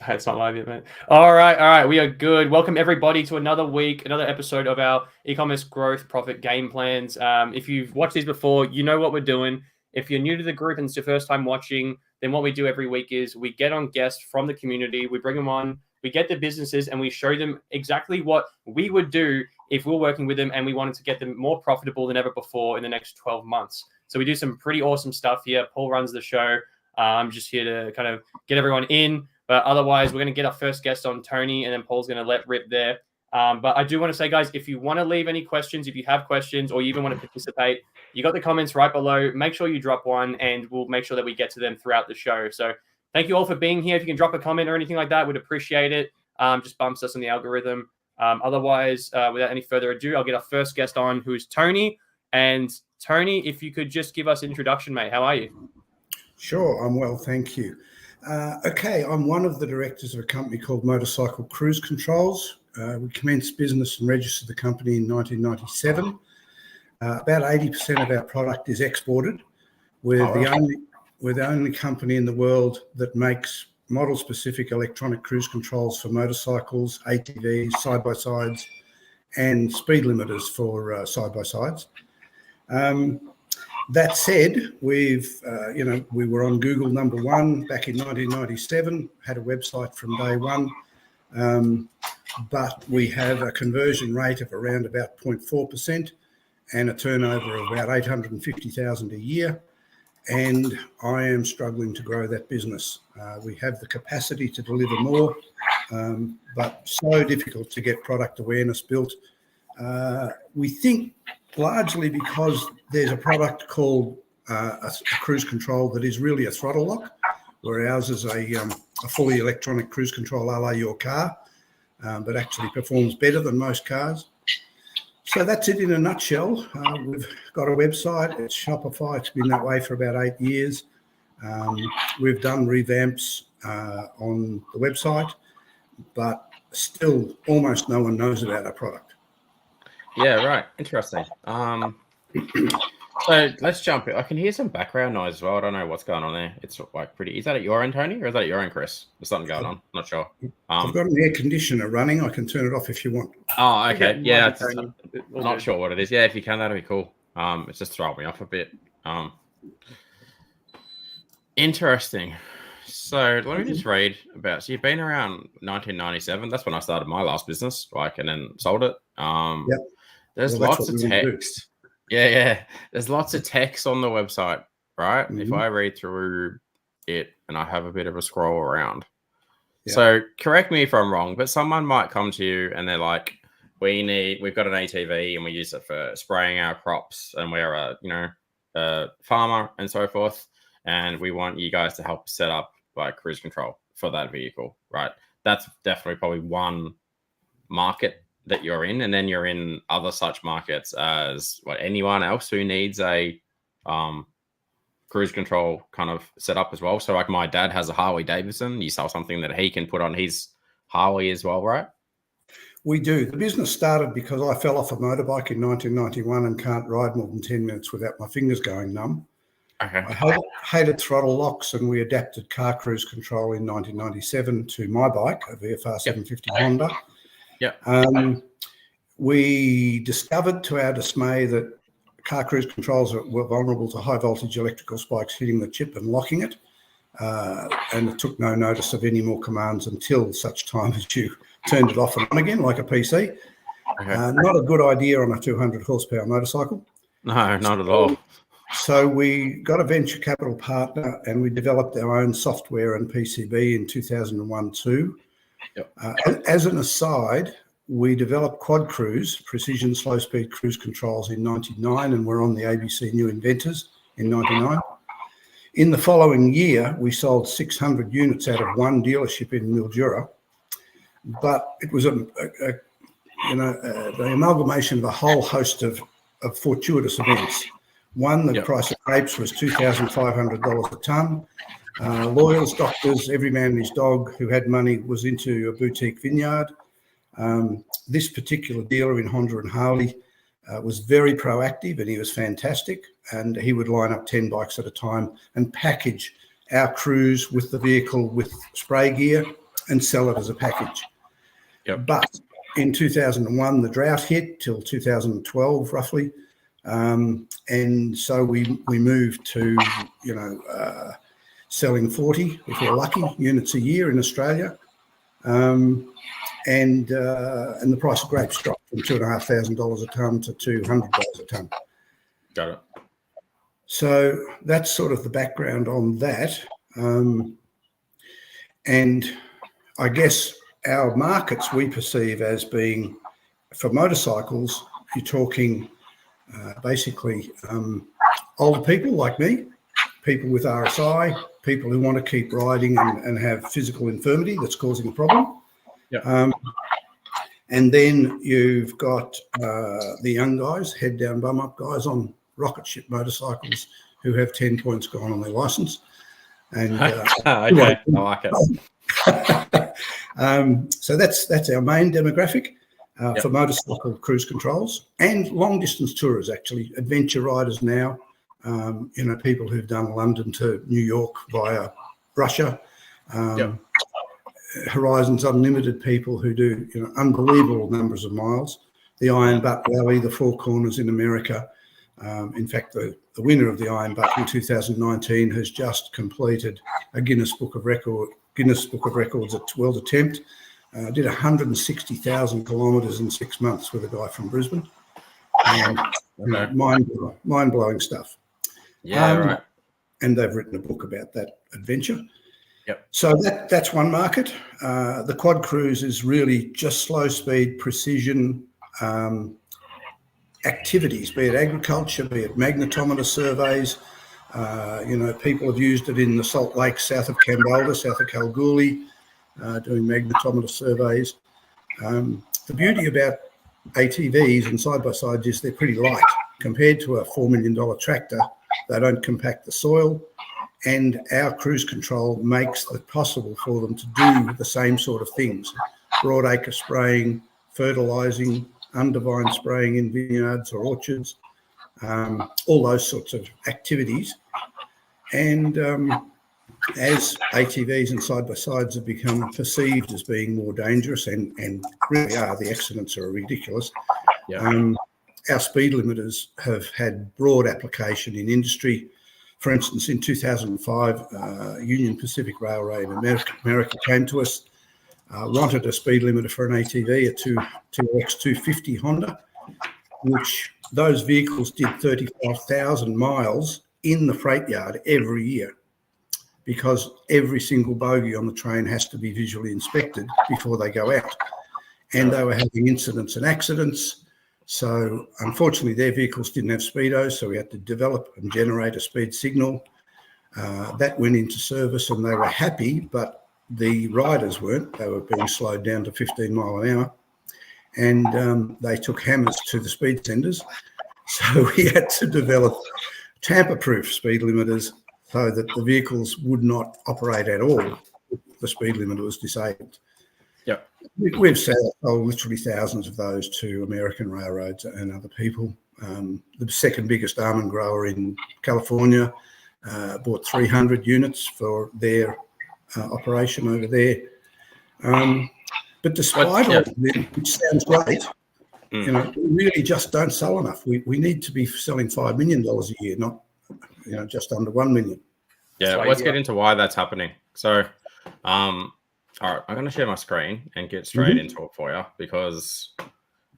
It's not live yet, mate. All right. We are good. Welcome everybody to another week, another episode of our e-commerce growth profit game plans. If you've watched these before, you know what we're doing. If you're new to the group and it's your first time watching, then what we do every week is we get on guests from the community, we bring them on, we get the businesses, and we show them exactly what we would do if we're working with them and we wanted to get them more profitable than ever before in the next 12 months. So we do some pretty awesome stuff here. Paul runs the show. I'm just here to kind of get everyone in. But otherwise, we're going to get our first guest on, Tony, and then Paul's going to let rip there. But I do want to say, guys, if you want to leave any questions, if you have questions, or you even want to participate, you got the comments right below. Make sure you drop one, and we'll make sure that we get to them throughout the show. So thank you all for being here. If you can drop a comment or anything like that, we'd appreciate it. Just bumps us in the algorithm. Otherwise, without any further ado, I'll get our first guest on, who is Tony. And Tony, if you could just give us an introduction, mate. How are you? Sure, I'm well, thank you. Okay, I'm one of the directors of a company called Motorcycle Cruise Controls. We commenced business and registered the company in 1997. About 80% of our product is exported. We're the only company in the world that makes model-specific electronic cruise controls for motorcycles, ATVs, side-by-sides, and speed limiters for side-by-sides. That said, we were on Google #1 back in 1997, had a website from day one, but we have a conversion rate of around about 0.4% and a turnover of about 850,000 a year. And I am struggling to grow that business. We have the capacity to deliver more, but so difficult to get product awareness built. We think largely because there's a product called a cruise control that is really a throttle lock, where ours is a fully electronic cruise control a la your car, but actually performs better than most cars. So that's it in a nutshell. We've got a website, it's Shopify, it's been that way for about 8 years. We've done revamps on the website, but still almost no one knows about our product. Yeah, right. Interesting. So let's jump in. I can hear some background noise as well. I don't know what's going on there. It's like pretty. Is that at your end, Tony, or is that at your end, Chris? There's something going on. Not sure. I've got an air conditioner running. I can turn it off if you want. Oh, okay. Yeah, not sure what it is. Yeah, if you can, that'd be cool. It's just throwing me off a bit. Interesting. So let me just read about. So you've been around 1997. That's when I started my last business, and then sold it. Yep. There's lots of text. Yeah. There's lots of text on the website, right? Mm-hmm. If I read through it and I have a bit of a scroll around. Yep. So correct me if I'm wrong, but someone might come to you and they're like, we've got an ATV and we use it for spraying our crops, and we're a farmer and so forth, and we want you guys to help set up cruise control for that vehicle, right? That's definitely probably one market that you're in, and then you're in other such markets as anyone else who needs a cruise control kind of set up as well. So like my dad has a Harley Davidson. You sell something that he can put on his Harley as well, right? We do. The business started because I fell off a motorbike in 1991 and can't ride more than 10 minutes without my fingers going numb. Okay. I hated throttle locks, and we adapted car cruise control in 1997 to my bike, a VFR 750 Honda. Yeah. We discovered to our dismay that car cruise controls were vulnerable to high voltage electrical spikes hitting the chip and locking it. And it took no notice of any more commands until such time as you turned it off and on again like a PC. Okay. Not a good idea on a 200 horsepower motorcycle. No, not at all. So we got a venture capital partner and we developed our own software and PCB in 2001-2. Yep. As an aside, we developed Quad Cruise, precision slow-speed cruise controls in 99, and we're on the ABC New Inventors in 99. In the following year, we sold 600 units out of one dealership in Mildura, but it was the amalgamation of a whole host of fortuitous events. One, the price of grapes was $2,500 a tonne. Lawyers, doctors, every man and his dog who had money was into a boutique vineyard. This particular dealer in Honda and Harley was very proactive, and he was fantastic. And he would line up 10 bikes at a time and package our crews with the vehicle with spray gear and sell it as a package. Yep. But in 2001, the drought hit till 2012, roughly. And so we moved to, selling 40, if we're lucky, units a year in Australia. And the price of grapes dropped from $2,500 a tonne to $200 a tonne. Got it. So that's sort of the background on that. And I guess our markets we perceive as being, for motorcycles, you're talking basically older people like me, people with RSI, people who want to keep riding and have physical infirmity that's causing a problem. Yeah. And then you've got the young guys, head down, bum up guys on rocket ship motorcycles who have 10 points gone on their license. And okay, I like it. So that's our main demographic for motorcycle cruise controls and long distance tourers, actually, adventure riders now. People who've done London to New York via Russia. Horizons Unlimited people who do unbelievable numbers of miles. The Iron Butt Rally, the Four Corners in America. In fact, the winner of the Iron Butt in 2019 has just completed a Guinness Book of Records at world attempt. Did 160,000 kilometres in 6 months with a guy from Brisbane. Mind-blowing stuff. Yeah, right. And they've written a book about that adventure. Yep. So that's one market. The quad cruise is really just slow speed, precision activities, be it agriculture, be it magnetometer surveys. People have used it in the Salt Lake south of Kambalda, south of Kalgoorlie, doing magnetometer surveys. The beauty about ATVs and side-by-sides is they're pretty light. Compared to a $4 million tractor, they don't compact the soil. And our cruise control makes it possible for them to do the same sort of things. Broadacre spraying, fertilising, undervine spraying in vineyards or orchards, all those sorts of activities. And as ATVs and side-by-sides have become perceived as being more dangerous and really are, the accidents are ridiculous, our speed limiters have had broad application in industry. For instance, in 2005, Union Pacific Railway in America came to us, wanted a speed limiter for an ATV, a 2X250 Honda, which those vehicles did 35,000 miles in the freight yard every year because every single bogie on the train has to be visually inspected before they go out. And they were having incidents and accidents. So unfortunately, their vehicles didn't have speedos, so we had to develop and generate a speed signal. That went into service and they were happy, but the riders weren't. They were being slowed down to 15 mile an hour. And they took hammers to the speed senders. So we had to develop tamper-proof speed limiters so that the vehicles would not operate at all if the speed limiter was disabled. Yep. We've sold literally thousands of those to American railroads and other people. The second biggest almond grower in California bought 300 units for their operation over there. But despite all of this, which sounds great, we really just don't sell enough. We need to be selling $5 million a year, not just under $1 million. Yeah, let's get into why that's happening. So, all right, I'm going to share my screen and get straight into it for you because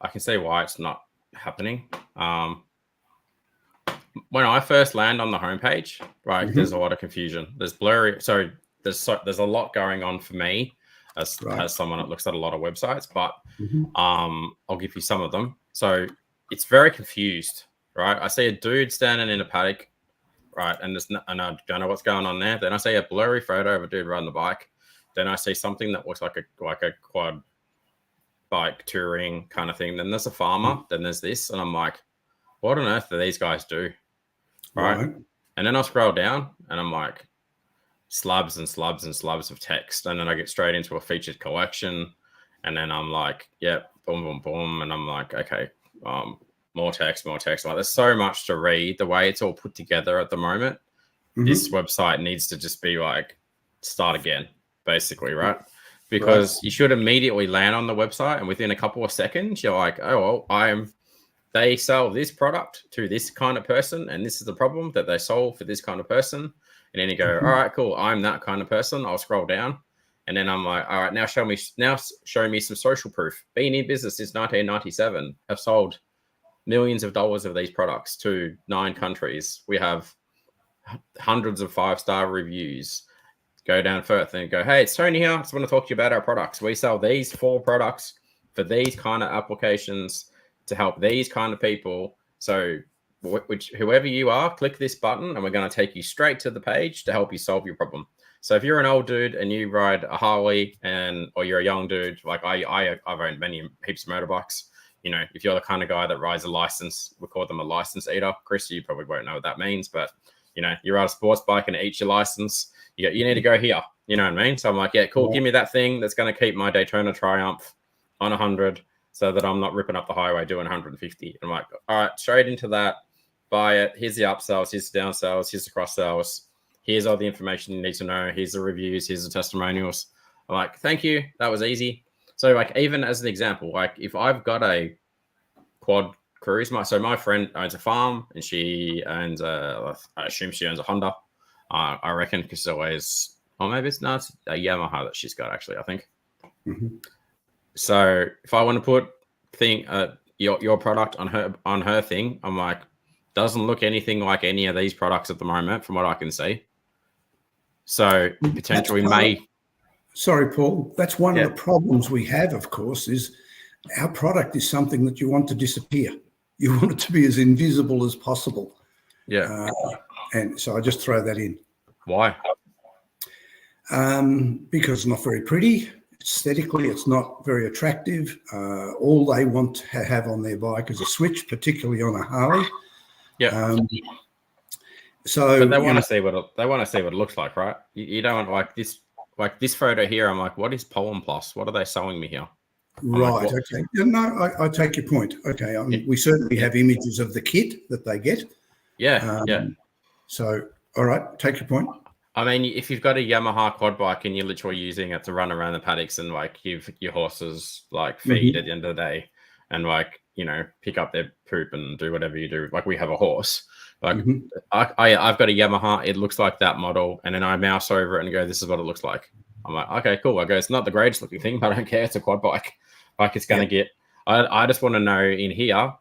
I can see why it's not happening. When I first land on the homepage, right, there's a lot of confusion. There's blurry. So there's a lot going on for me as someone that looks at a lot of websites, but I'll give you some of them. So it's very confused, right? I see a dude standing in a paddock, right, and I don't know what's going on there. Then I see a blurry photo of a dude riding the bike. Then I see something that looks like a quad bike touring kind of thing. Then there's a farmer. Then there's this, and I'm like, what on earth do these guys do? Right. And then I'll scroll down, and I'm like, slabs and slabs and slabs of text. And then I get straight into a featured collection, and then I'm like, yep, boom, boom, boom, and I'm like, okay, more text, more text. Like, there's so much to read. The way it's all put together at the moment, this website needs to just be like, start again. Basically, right? because you should immediately land on the website, and within a couple of seconds, you're like, oh, well, they sell this product to this kind of person, and this is the problem that they solve for this kind of person. And then you go, all right, cool, I'm that kind of person. I'll scroll down, and then I'm like, all right, now show me some social proof. Been in business since 1997. Have sold millions of dollars of these products to 9 countries. We have hundreds of 5-star reviews. Go down further and go, hey, it's Tony here. I just want to talk to you about our products. We sell these 4 products for these kind of applications to help these kind of people. So whoever you are, click this button and we're going to take you straight to the page to help you solve your problem. So if you're an old dude and you ride a Harley or you're a young dude, like I've owned heaps of motorbikes. You know, if you're the kind of guy that rides a license, we call them a license eater. Chris, you probably won't know what that means, but you know, you ride a sports bike and it eats your license. You need to go here. You know what I mean? So I'm like, yeah, cool. Give me that thing that's going to keep my Daytona Triumph on 100 so that I'm not ripping up the highway doing 150. I'm like, all right, straight into that. Buy it. Here's the upsells. Here's the downsells. Here's the cross sells. Here's all the information you need to know. Here's the reviews. Here's the testimonials. I'm like, thank you. That was easy. So like, even as an example, like if I've got a quad cruise, my friend owns a farm and she owns I assume she owns a Honda. I reckon because it's always, or maybe it's not a Yamaha that she's got actually, I think. Mm-hmm. So if I want to put your product on her thing, I'm like, doesn't look anything like any of these products at the moment from what I can see. So potentially Sorry, Paul. That's one of the problems we have, of course, is our product is something that you want to disappear. You want it to be as invisible as possible. Yeah. And so I just throw that in. Why? Because it's not very pretty. Aesthetically, it's not very attractive. All they want to have on their bike is a switch, particularly on a Harley. Yeah. But they want to see what it looks like, right? You don't want like this photo here. I'm like, what is Pollen Plus? What are they selling me here? Right. Okay. No, I take your point. Okay. We certainly have images of the kit that they get. Yeah. So, all right, take your point. I mean, if you've got a Yamaha quad bike and you're literally using it to run around the paddocks and like give your horses like feed at the end of the day and like, you know, pick up their poop and do whatever you do. Like we have a horse. Like I've got a Yamaha. It looks like that model. And then I mouse over it and go, this is what it looks like. I'm like, okay, cool. I go, it's not the greatest looking thing, but I don't care. It's a quad bike. Like it's going to get, I just want to know in here,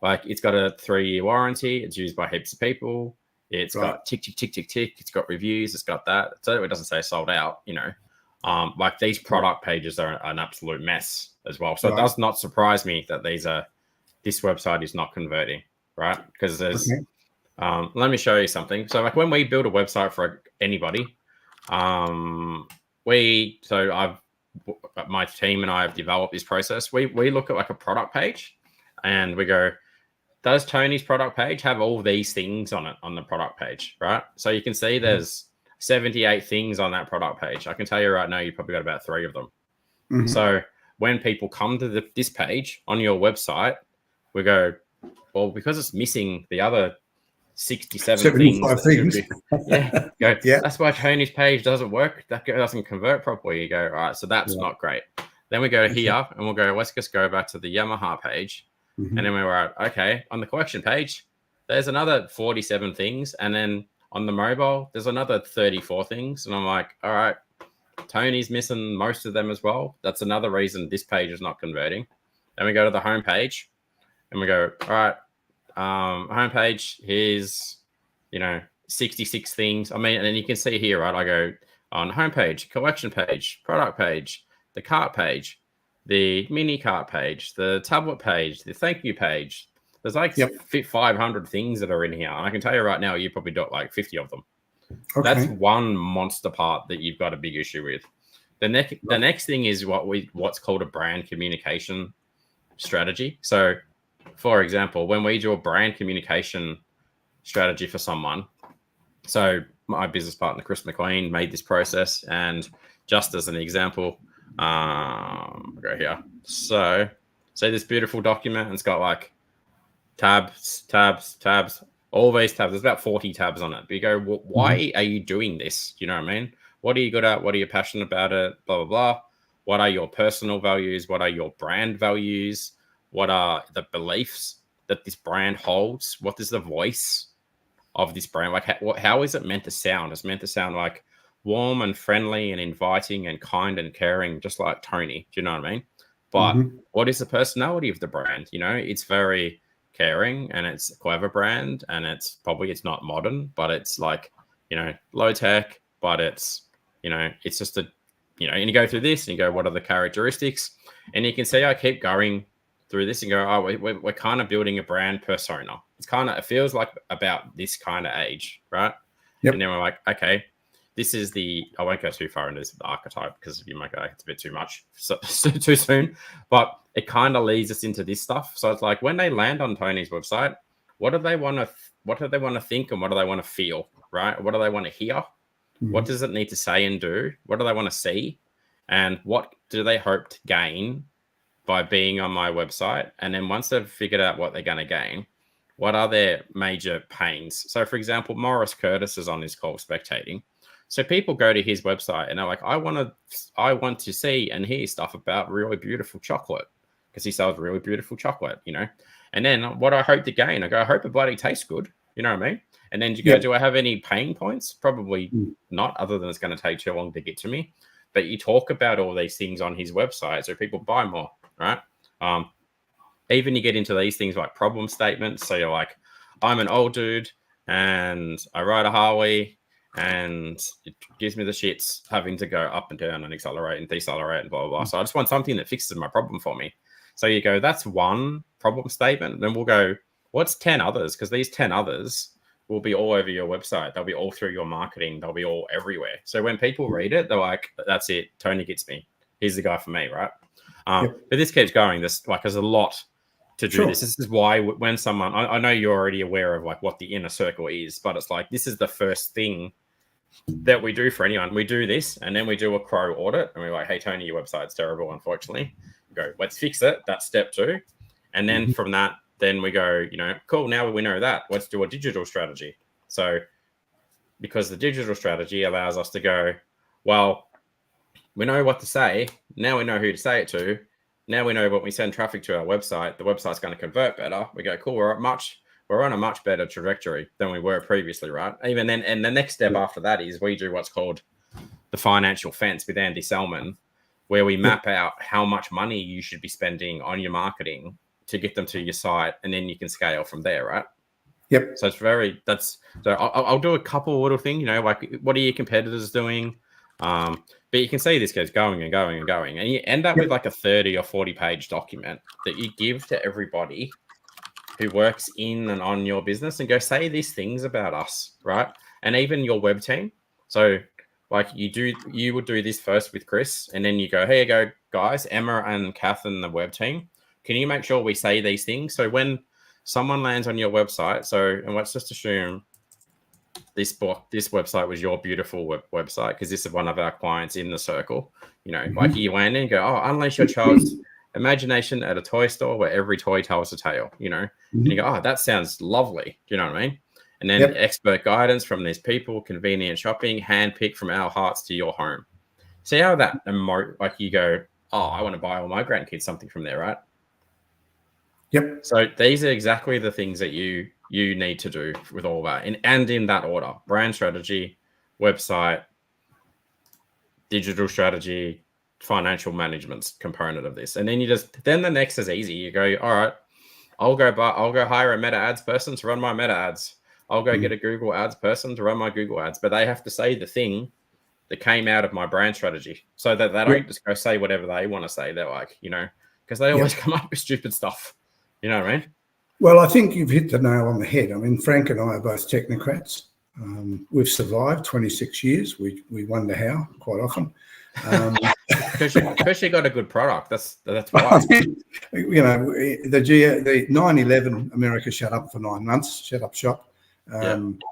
like it's got a 3-year warranty. It's used by heaps of people. It's got tick. It's got reviews. It's got that. So it doesn't say sold out, you know. Like these product pages are an absolute mess as well. So it does not surprise me that this website is not converting, right? Because there's, let me show you something. So like when we build a website for anybody, my team and I have developed this process. We look at like a product page and we go, does Tony's product page have all these things on it on the product page, right? So you can see there's 78 things on that product page. I can tell you right now, you probably got about 3 of them. So when people come to this page on your website, we go, well, because it's missing the other 75 things. That's why Tony's page doesn't work. That doesn't convert properly. You go, all right, so that's not great. Then we go here and we'll go, let's just go back to the Yamaha page. And then we were at, okay, on the collection page, there's another 47 things. And then on the mobile, there's another 34 things. And I'm like, all right, Tony's missing most of them as well. That's another reason this page is not converting. Then we go to the home page and we go, all right, homepage, here's, 66 things. I mean, and then you can see here, right? I go on homepage, collection page, product page, the cart page, the mini cart page, the tablet page, the thank you page. There's like 500 things that are in here. And I can tell you right now, you probably got like 50 of them. Okay. That's one monster part that you've got a big issue with. The next thing is what's called a brand communication strategy. So, for example, when we do a brand communication strategy for someone, so my business partner, Chris McLean, made this process. And just as an example, go here. So, see this beautiful document, and it's got like tabs, all these tabs. There's about 40 tabs on it. But you go, well, why are you doing this? You know what I mean? What are you good at? What are you passionate about it? Blah, blah, blah. What are your personal values? What are your brand values? What are the beliefs that this brand holds? What is the voice of this brand? Like, how is it meant to sound? It's meant to sound like warm and friendly and inviting and kind and caring, just like Tony. Do you know what I mean? But what is the personality of the brand? You know, it's very caring and it's a clever brand, and it's not modern, but it's like, you know, low tech, but it's, you know, it's just a, you know, and you go through this and you go, what are the characteristics? And you can see, I keep going through this and go, oh, we're kind of building a brand persona. It feels like about this kind of age, right? Yep. And then we're like, okay, this is I won't go too far into this archetype because you might go, it's a bit too much, too soon. But it kind of leads us into this stuff. So it's like when they land on Tony's website, what do they want to think, and what do they want to feel, right? What do they want to hear? What does it need to say and do? What do they want to see? And what do they hope to gain by being on my website? And then once they've figured out what they're going to gain, what are their major pains? So, for example, Morris Curtis is on this call spectating. So people go to his website and they're like, I want to see and hear stuff about really beautiful chocolate, because he sells really beautiful chocolate, you know. And then what I hope to gain, I go, I hope it bloody tastes good. You know what I mean? And then you go, do I have any pain points? Probably not, other than it's going to take too long to get to me. But you talk about all these things on his website so people buy more, right? Even you get into these things like problem statements. So you're like, I'm an old dude and I ride a Harley and it gives me the shits having to go up and down and accelerate and decelerate and blah, blah, blah. So I just want something that fixes my problem for me. So you go, that's one problem statement. Then we'll go, what's 10 others? Because these 10 others will be all over your website. They'll be all through your marketing. They'll be all everywhere. So when people read it, they're like, that's it. Tony gets me. He's the guy for me, right? But this keeps going. There's a lot to do. This is why when someone, I know you're already aware of like what the inner circle is, but it's like, this is the first thing that we do for anyone. We do this, and then we do a crow audit, and we're like, hey, Tony, your website's terrible, unfortunately. We go, let's fix it. That's step 2. And then from that, then we go, you know, cool, now we know that. Let's do a digital strategy. So because the digital strategy allows us to go, well, we know what to say. Now we know who to say it to. Now we know when we send traffic to our website, the website's going to convert better. We go, cool, we're on a much better trajectory than we were previously, right? Even then, and the next step after that is we do what's called the financial fence with Andy Selman, where we map out how much money you should be spending on your marketing to get them to your site, and then you can scale from there, right? Yep. So I'll do a couple little things, you know, like what are your competitors doing? But you can see this goes going and going and going, and you end up with like a 30 or 40 page document that you give to everybody who works in and on your business and go, say these things about us, right? And even your web team. So like you would do this first with Chris, and then you go, here you go, guys, Emma and Kath and the web team. Can you make sure we say these things? So when someone lands on your website, and let's just assume this website was your beautiful website, because this is one of our clients in the circle, you know, like you land in and go, oh, unleash your child's imagination at a toy store where every toy tells a tale, you know, and you go, oh, that sounds lovely. Do you know what I mean? And then expert guidance from these people, convenient shopping, handpicked from our hearts to your home. See how that, like you go, oh, I want to buy all my grandkids something from there, right? Yep. So these are exactly the things that you need to do with all that, and in that order: brand strategy, website, digital strategy, financial management component of this. And then then the next is easy. You go, all right, I'll go hire a meta ads person to run my meta ads. I'll go get a Google ads person to run my Google ads, but they have to say the thing that came out of my brand strategy, so that they don't just go say whatever they want to say. They're like, you know, because they always come up with stupid stuff. You know what I mean? Well, I think you've hit the nail on the head. I mean, Frank and I are both technocrats. We've survived 26 years. We wonder how quite often. Because you got a good product. That's why. You know, the 9/11, America shut up for 9 months, shut up shop. And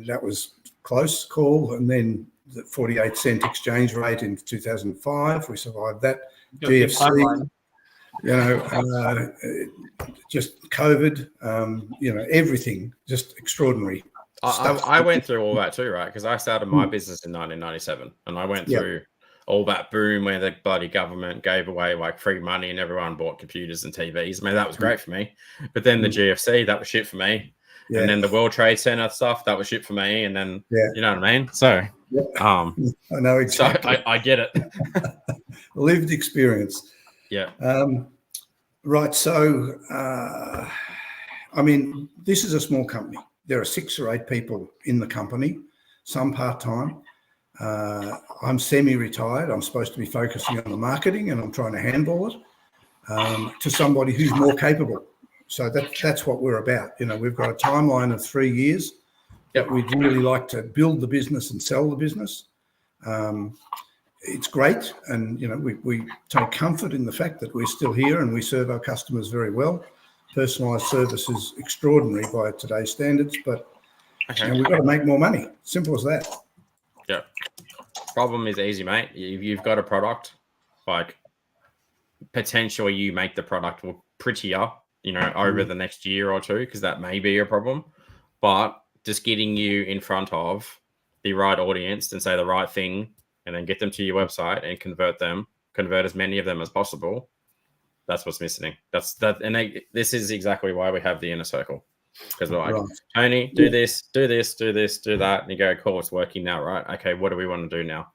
that was close call. And then the 48-cent exchange rate in 2005, we survived that. GFC. You know, just COVID, you know, everything, just extraordinary. I went through all that too, right? Because I started my business in 1997, and I went through all that boom where the bloody government gave away like free money and everyone bought computers and TVs. I mean, that was great for me. But then the GFC, that was shit for me. Yeah. And then the World Trade Center stuff, that was shit for me. And then, you know what I mean? So, I know exactly. So I get it. Lived experience. Yeah. Right. So, I mean, this is a small company. There are 6 or 8 people in the company, some part-time. I'm semi-retired. I'm supposed to be focusing on the marketing, and I'm trying to handle it to somebody who's more capable. So that's what we're about. You know, we've got a timeline of 3 years that we'd really like to build the business and sell the business. It's great, and you know, we take comfort in the fact that we're still here and we serve our customers very well. Personalised service is extraordinary by today's standards, but you know, we've got to make more money. Simple as that. Yeah. Problem is easy, mate. You've got a product, like potentially you make the product look prettier, you know, over the next year or two, because that may be a problem. But just getting you in front of the right audience and say the right thing, and then get them to your website and convert as many of them as possible. That's what's missing. This is exactly why we have the inner circle. Because we're like, Tony, do this, do that. And you go, cool, it's working now, right? Okay, what do we want to do now?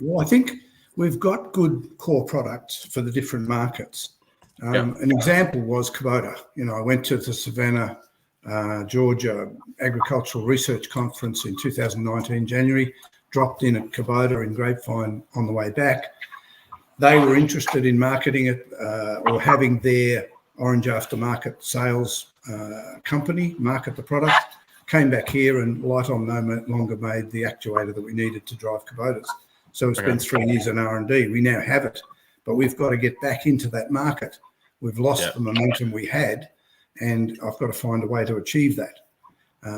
Well, I think we've got good core products for the different markets. An example was Kubota. You know, I went to the Savannah, Georgia Agricultural Research Conference in 2019, January, dropped in at Kubota in Grapevine on the way back. They were interested in marketing it or having their Orange Aftermarket sales company market the product. Came back here, and Lighton no longer made the actuator that we needed to drive Kubotas. So we spent 3 years in R&D. We now have it, but we've got to get back into that market. We've lost the momentum we had, and I've got to find a way to achieve that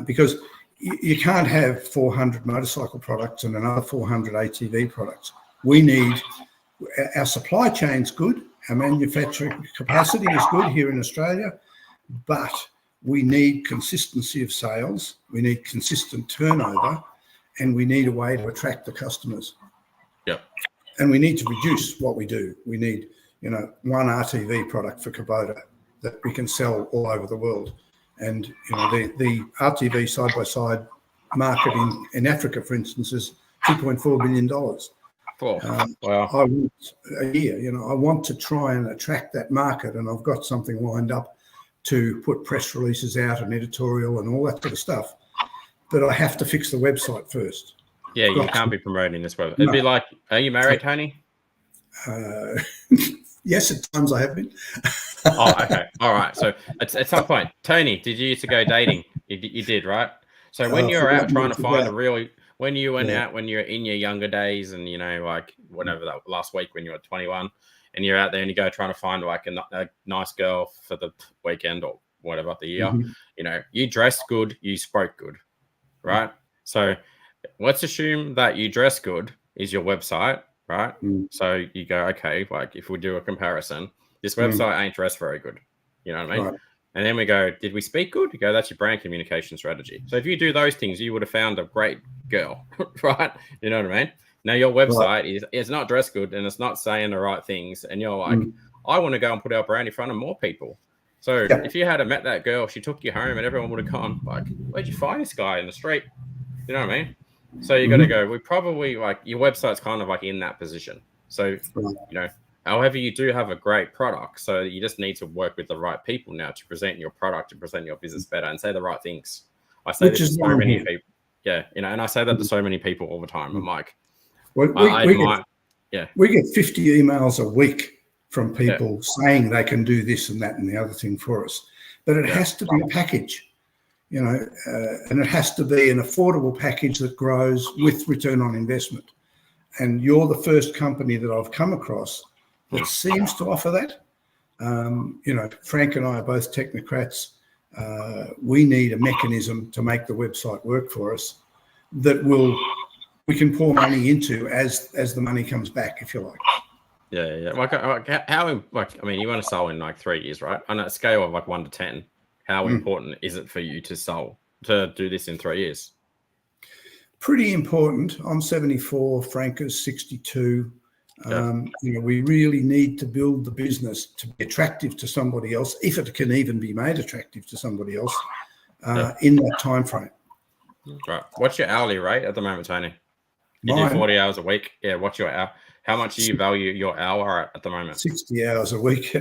because you can't have 400 motorcycle products and another 400 ATV products. We need our supply chain's good, our manufacturing capacity is good here in Australia, but we need consistency of sales, we need consistent turnover, and we need a way to attract the customers. Yep. And we need to reduce what we do. We need, you know, one RTV product for Kubota that we can sell all over the world. And, you know, the RTV side-by-side market in Africa, for instance, is $2.4 billion. Wow. I want a year, you know, I want to try and attract that market, and I've got something lined up to put press releases out and editorial and all that sort of stuff. But I have to fix the website first. Yeah, you can't be promoting this website. It'd be like, are you married, Tony? Yes, at times I have been. Oh, okay. All right. So at some point, Tony, did you used to go dating? You did, right? So when you're out trying to find when you went out, when you're in your younger days and, you know, like whatever that last week when you were 21 and you're out there and you go trying to find like a nice girl for the weekend or whatever the year, you know, you dressed good, you spoke good, right? So let's assume that you dress good is your website, right? So you go, okay, like if we do a comparison, this website ain't dressed very good. You know what I mean? Right. And then we go, did we speak good? You go, that's your brand communication strategy. So if you do those things, you would have found a great girl, right? You know what I mean? Now your website is not dressed good and it's not saying the right things. And you're like, I want to go and put our brand in front of more people. So if you had met that girl, she took you home and everyone would have gone like, where'd you find this guy in the street? You know what I mean? So you got to go, we probably like your website's kind of like in that position. So, you know, however, you do have a great product. So you just need to work with the right people now to present your product and present your business better and say the right things. I say this to so many people. Yeah. You know, and I say that to so many people all the time. I'm like, we get 50 emails a week from people saying they can do this and that and the other thing for us. But it has to be a package. You know, and it has to be an affordable package that grows with return on investment. And you're the first company that I've come across that seems to offer that. You know, Frank and I are both technocrats. We need a mechanism to make the website work for us that we can pour money into as the money comes back, if you like. Yeah. Like I mean, you want to sell in like 3 years, right? On a scale of like 1 to 10. How important is it for you to do this in 3 years? pretty important. I'm 74, Frank is 62. Yeah. We really need to build the business to be attractive to somebody else, if it can even be made attractive to somebody else in that time frame. Right. What's your hourly rate at the moment, Tony? You do 40 hours a week. Yeah. What's your hour? How much do you value your hour at the moment? 60 hours a week.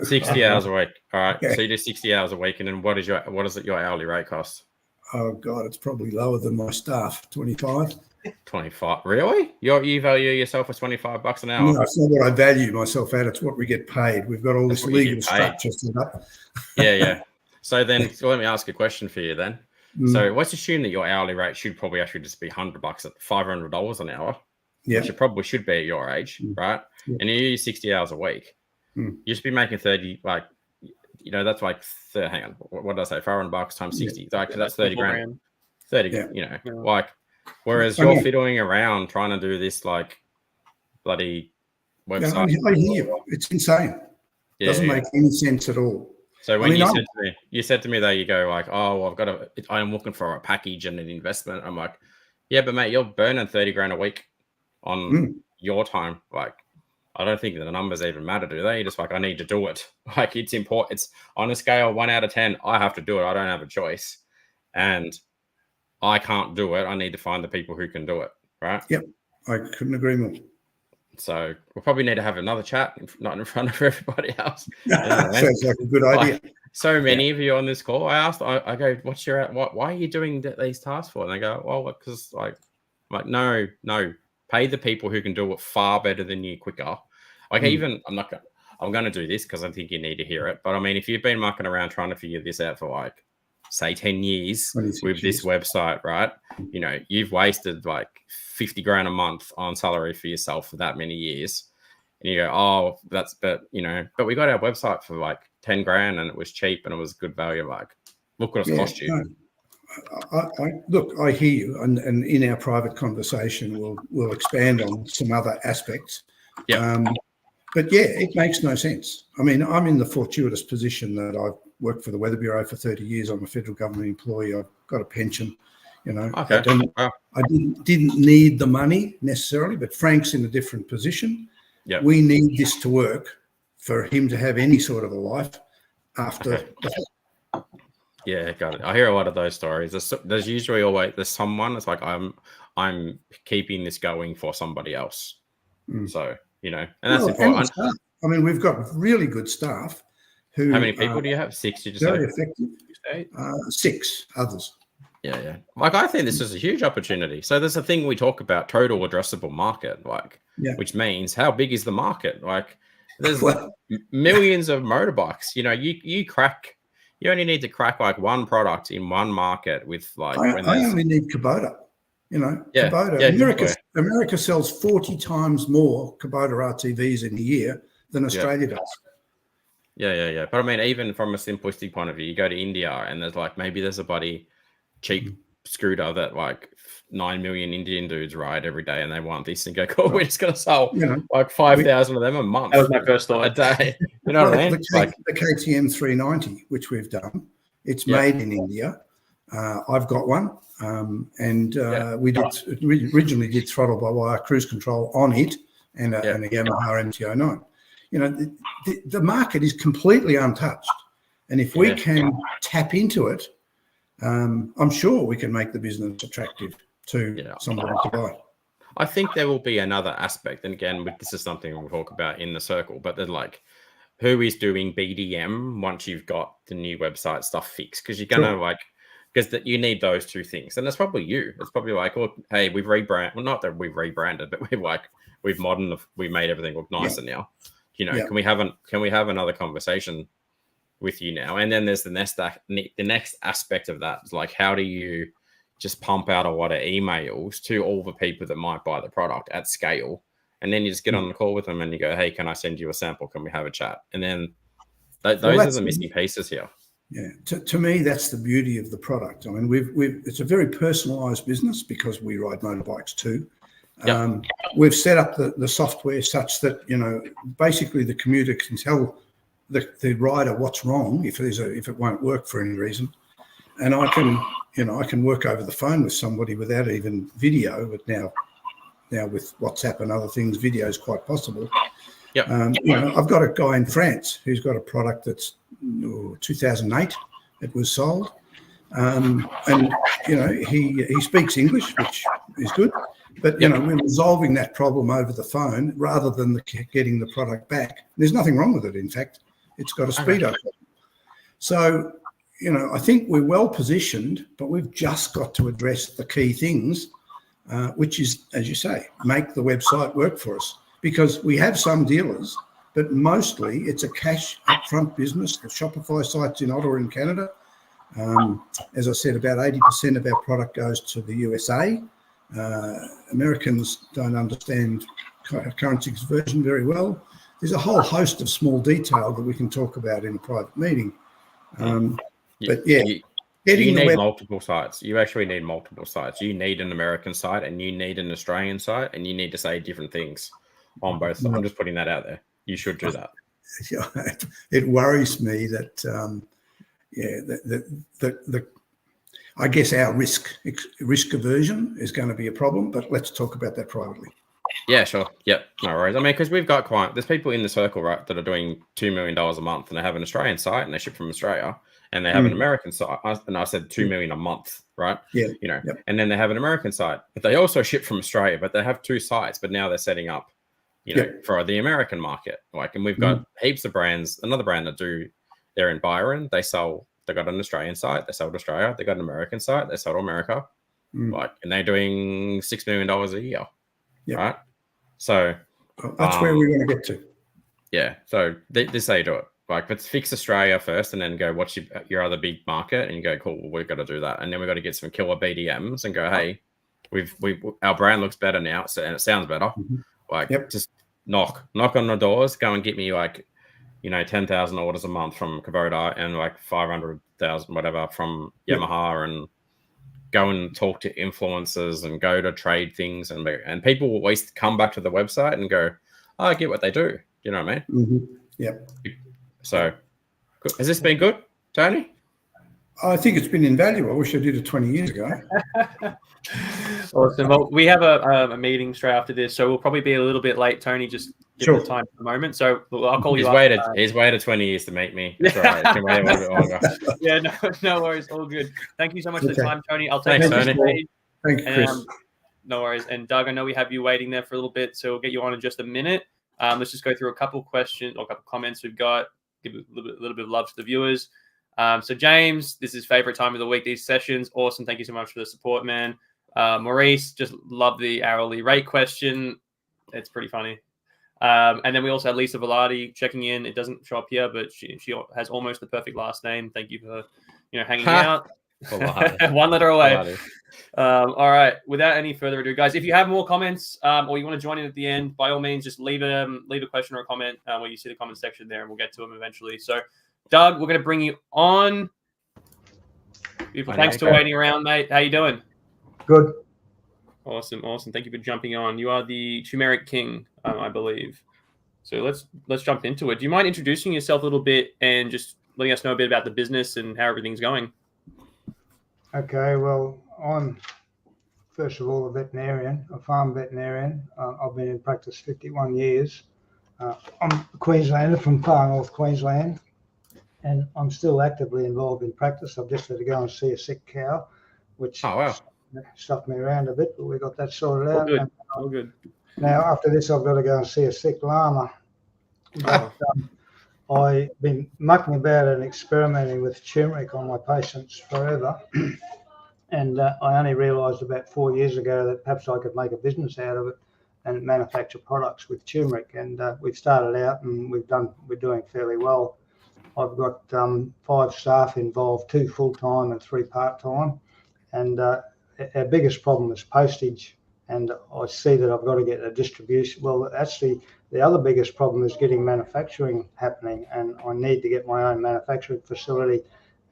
60 hours a week. All right. Yeah. So you do 60 hours a week, and then what is your hourly rate cost? Oh God, it's probably lower than my staff. 25. 25. Really? You value yourself as $25 an hour? No, it's not what I value myself at. It's what we get paid. We've got all this legal structure set up. Yeah. So let me ask a question for you then. So let's assume that your hourly rate should probably actually just be $100 at $500 an hour. Yeah. Which it probably should be at your age, right? Yeah. And you use 60 hours a week. You should be making 30, like, that's like, hang on, what did I say? $500 times 60. Like, that's 30 grand. 30, like, whereas you're fiddling around trying to do this, like, bloody website. Yeah, I hear you. It's insane. It doesn't make any sense at all. So when you said to me that, you go like, oh, well, I'm looking for a package and an investment. I'm like, yeah, but mate, you're burning 30 grand a week on your time. Like, I don't think the numbers even matter, do they? You're just like, I need to do it. Like, it's important. It's on a scale of 1 out of 10. I have to do it. I don't have a choice. And I can't do it. I need to find the people who can do it. Right. Yep. I couldn't agree more. So we'll probably need to have another chat, not in front of everybody else. Sounds like a good idea. Like, so many of you on this call, I go, why are you doing these tasks for? And they go, well, because I'm like, no, pay the people who can do it far better than you quicker. Like I'm going to do this because I think you need to hear it. But I mean, if you've been mucking around trying to figure this out for like, say 10 years with this website, right? You've wasted like 50 grand a month on salary for yourself for that many years. And you go, oh, but we got our website for like 10 grand and it was cheap and it was good value. Like, look what it's cost you. No. I hear you. And in our private conversation, we'll expand on some other aspects. Yeah. But yeah, it makes no sense. I mean, I'm in the fortuitous position that I've worked for the Weather Bureau for 30 years. I'm a federal government employee. I've got a pension. Okay. I didn't need the money necessarily, but Frank's in a different position. Yeah. We need this to work for him to have any sort of a life after. Okay. Yeah, got it. I hear a lot of those stories. There's usually always someone that's like, I'm keeping this going for somebody else. So, and that's important. I mean, we've got really good staff. How many people do you have? 6, did you say? Very effective. 6 others. Yeah. Like, I think this is a huge opportunity. So there's a thing we talk about, total addressable market, which means how big is the market? Like, there's millions of motorbikes. You only need to crack like one product in one market with like. I only need Kubota. Kubota. Yeah, America sells 40 times more Kubota RTVs in a year than Australia does. Yeah. But I mean, even from a simplistic point of view, you go to India and there's a buddy cheap scooter that like 9 million Indian dudes ride every day and they want this and go, cool, we're just going to sell like 5,000 of them a month. That was my first thought. A day. You know what I mean? The KTM 390, which we've done, it's made in India. I've got one. We originally did throttle by wire cruise control on it and a Yamaha MT-09. The market is completely untouched. And if we can tap into it, I'm sure we can make the business attractive to somebody to buy. I think there will be another aspect. And again, this is something we'll talk about in the circle, but they're like, who is doing BDM once you've got the new website stuff fixed? Because you're going to because you need those two things. And that's probably you. It's probably like, oh, hey, we've rebranded. Well, not that we've rebranded, but we've made everything look nicer now. Can we have another conversation with you now? And then there's the next aspect of that is like, how do you just pump out a lot of emails to all the people that might buy the product at scale? And then you just get on the call with them and you go, hey, can I send you a sample? Can we have a chat? And then those are the missing pieces here. Yeah, to me, that's the beauty of the product. I mean, it's a very personalised business because we ride motorbikes too. We've set up the software such that basically the commuter can tell the rider what's wrong if it won't work for any reason. and I can work over the phone with somebody without even video. But now with WhatsApp and other things, video is quite possible. Yep. I've got a guy in France who's got a product that's 2008. It was sold, and he speaks English, which is good. But we're resolving that problem over the phone rather than getting the product back. There's nothing wrong with it. In fact, it's got a speedo problem. So I think we're well positioned, but we've just got to address the key things, which is, as you say, make the website work for us. Because we have some dealers, but mostly it's a cash upfront business. The Shopify sites in Ottawa in Canada, as I said, about 80% of our product goes to the USA. Americans don't understand currency conversion very well. There's a whole host of small detail that we can talk about in a private meeting. But yeah, you need multiple sites. You actually need multiple sites. You need an American site and you need an Australian site, and you need to say different things on both sides. I'm just putting that out there. You should do that. It worries me that, I guess our risk aversion is going to be a problem, but let's talk about that privately. Yeah, sure. Yep. No worries. I mean, because we've got there's people in the circle, right, that are doing $2 million a month, and they have an Australian site and they ship from Australia, and they have an American site. And I said $2 million a month, right? Yeah. And then they have an American site, but they also ship from Australia, but they have two sites, but now they're setting up, for the American market. And we've got heaps of brands. Another brand they're in Byron. They got an Australian site. They sell to Australia. They got an American site. They sell to America. And they're doing $6 million a year. Yep. Right. So that's where we're going to get to. Yeah. So this is how you do it. Let's fix Australia first, and then go watch your other big market, and you go, cool, well, we've got to do that. And then we've got to get some killer BDMs and go, hey, our brand looks better now, and it sounds better. Just knock on the doors, go and get me 10,000 orders a month from Kubota and 500,000 whatever from Yamaha, and go and talk to influencers and go to trade things, and people will always come back to the website and go, oh, I get what they do. You know what I mean? Yep. So has this been good, Tony? I think it's been invaluable. I wish I did it 20 years ago. Awesome. Well, we have a meeting straight after this, so we'll probably be a little bit late, Tony, just give the time at the moment. So I'll call you up. He's waited 20 years to meet me. That's all right. He can wait a little bit longer. Yeah, no worries. All good. Thank you so much for the time, Tony. I'll take Tony. Thank you, Chris. No worries. And Doug, I know we have you waiting there for a little bit, so we'll get you on in just a minute. Let's just go through a couple questions or a couple comments we've got. Give a little bit of love to the viewers. So James, this is favorite time of the week, these sessions. Awesome. Thank you so much for the support, man. Maurice, just love the hourly rate question. It's pretty funny. And then we also had Lisa Velarde checking in. It doesn't show up here, but she has almost the perfect last name. Thank you for hanging out. One letter away. All right. Without any further ado, guys, if you have more comments or you want to join in at the end, by all means, just leave a question or a comment where you see the comment section there, and we'll get to them eventually. So, Doug, we're going to bring you on. Beautiful. Thanks for waiting around, mate. How you doing? Good. Awesome. Thank you for jumping on. You are the turmeric king, I believe. So let's jump into it. Do you mind introducing yourself a little bit and just letting us know a bit about the business and how everything's going? Okay. Well, I'm first of all a veterinarian, a farm veterinarian. I've been in practice 51 years. I'm a Queenslander from far north Queensland, and I'm still actively involved in practice. I've just had to go and see a sick cow, which stuffed me around a bit, but we got that sorted out. All good. Now, after this, I've got to go and see a sick llama. But, I've been mucking about and experimenting with turmeric on my patients forever. And I only realised about 4 years ago that perhaps I could make a business out of it and manufacture products with turmeric. And we've started out, and we're doing fairly well. I've got 5 staff involved, 2 full-time and 3 part-time. And our biggest problem is postage. And I see that I've got to get a distribution. Well, actually, the other biggest problem is getting manufacturing happening. And I need to get my own manufacturing facility.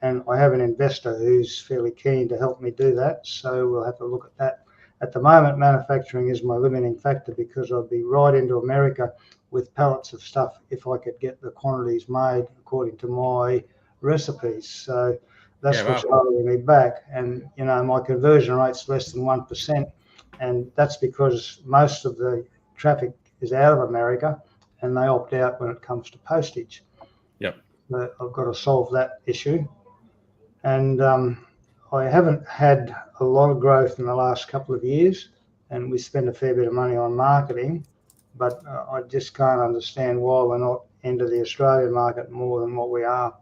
And I have an investor who's fairly keen to help me do that. So we'll have to look at that. At the moment, manufacturing is my limiting factor because I'd be right into America with pallets of stuff if I could get the quantities made according to my recipes. So That's what's holding me back. And, you know, my conversion rate's less than 1%. And that's because most of the traffic is out of America and they opt out when it comes to postage. Yep. But I've got to solve that issue. And I haven't had a lot of growth in the last couple of years, and we spend a fair bit of money on marketing, but I just can't understand why we're not into the Australian market more than what we are.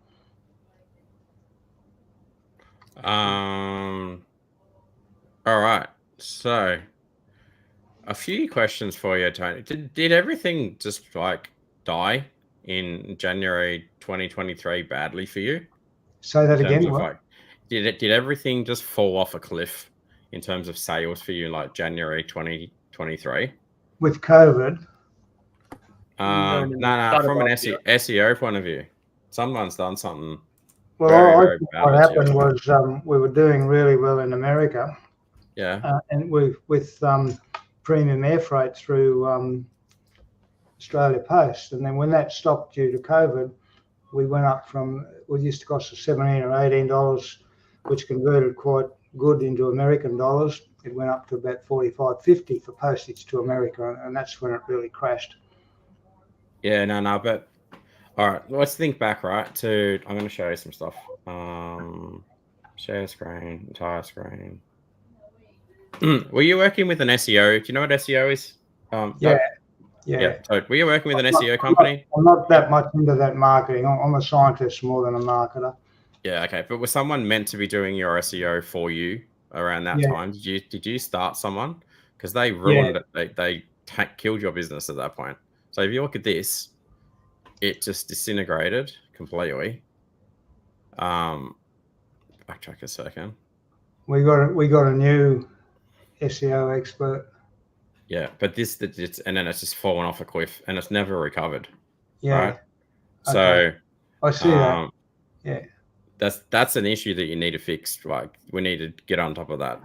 All right. So a few questions for you, Tony. Did everything just like die in January 2023 badly for you? Say that again. Like, did everything just fall off a cliff in terms of sales for you in like January 2023? With COVID? No, from an SEO point of view. Someone's done something. Well, I think what happened was we were doing really well in America. Yeah. And with premium air freight through Australia Post. And then when that stopped due to COVID, we went up from, it used to cost us $17 or $18, which converted quite good into American dollars. It went up to about $45.50 for postage to America, and that's when it really crashed. Yeah, no, but all right, let's think back, right, to, I'm going to show you some stuff. Share screen, entire screen. Were you working with an SEO? Do you know what SEO is? Yeah. So were you working with an SEO company? I'm not that much into that marketing. I'm a scientist more than a marketer. Yeah, okay. But was someone meant to be doing your SEO for you around that time? Did you start someone? Because they ruined it. They killed your business at that point. So if you look at this, it just disintegrated completely. Backtrack a second. We got a new SEO expert. Yeah, but and then it's just fallen off a cliff and it's never recovered. Yeah. Right? Okay. So I see that. Yeah. That's an issue that you need to fix. Like, we need to get on top of that.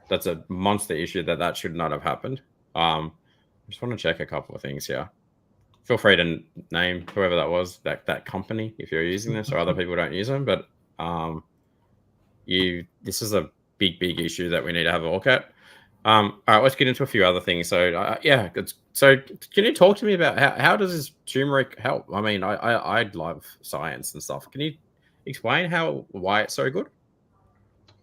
That's a monster issue that should not have happened. I just want to check a couple of things here. Feel free to name whoever that was, that company, if you're using this, or other people don't use them. But this is a big issue that we need to have a look at. All right, let's get into a few other things. So so can you talk to me about how does this turmeric help? I mean, I love science and stuff. Can you explain why it's so good?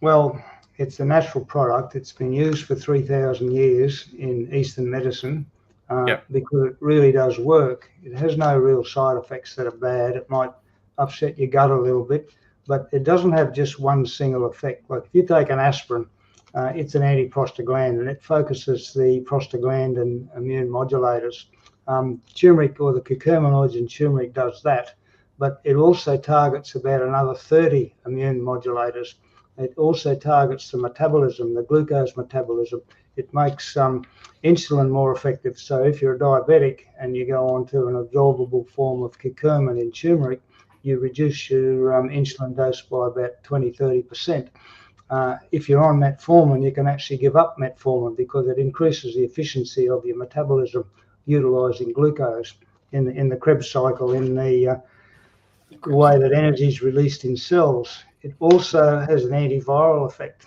Well, it's a natural product. It's been used for 3,000 years in Eastern medicine because it really does work. It has no real side effects that are bad. It might upset your gut a little bit, but it doesn't have just one single effect. Like if you take an aspirin, it's an anti-prostaglandin. It focuses the prostaglandin immune modulators. Turmeric, or the curcuminoids in turmeric, does that, but it also targets about another 30 immune modulators. It also targets the metabolism, the glucose metabolism. It makes insulin more effective. So if you're a diabetic and you go on to an absorbable form of curcumin in turmeric, you reduce your insulin dose by about 20-30%. If you're on metformin, you can actually give up metformin because it increases the efficiency of your metabolism utilizing glucose in the Krebs cycle, in the way that energy is released in cells. It also has an antiviral effect.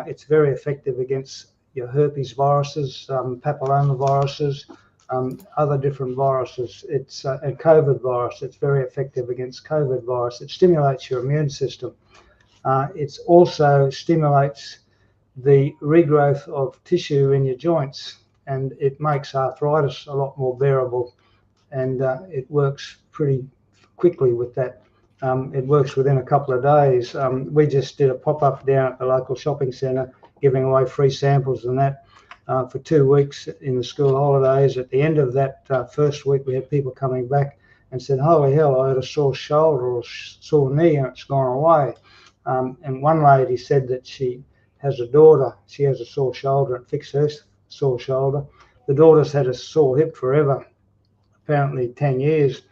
It's very effective against your herpes viruses, papilloma viruses, other different viruses. It's a COVID virus. It's very effective against COVID virus. It stimulates your immune system. It also stimulates the regrowth of tissue in your joints, and it makes arthritis a lot more bearable, and it works pretty quickly with that. It works within a couple of days. We just did a pop-up down at the local shopping centre, giving away free samples and that for 2 weeks in the school holidays. At the end of that first week, we had people coming back and said, holy hell, I had a sore shoulder or sore knee and it's gone away. And one lady said that she has a daughter, she has a sore shoulder, and fixed her sore shoulder. The daughter's had a sore hip forever, apparently 10 years.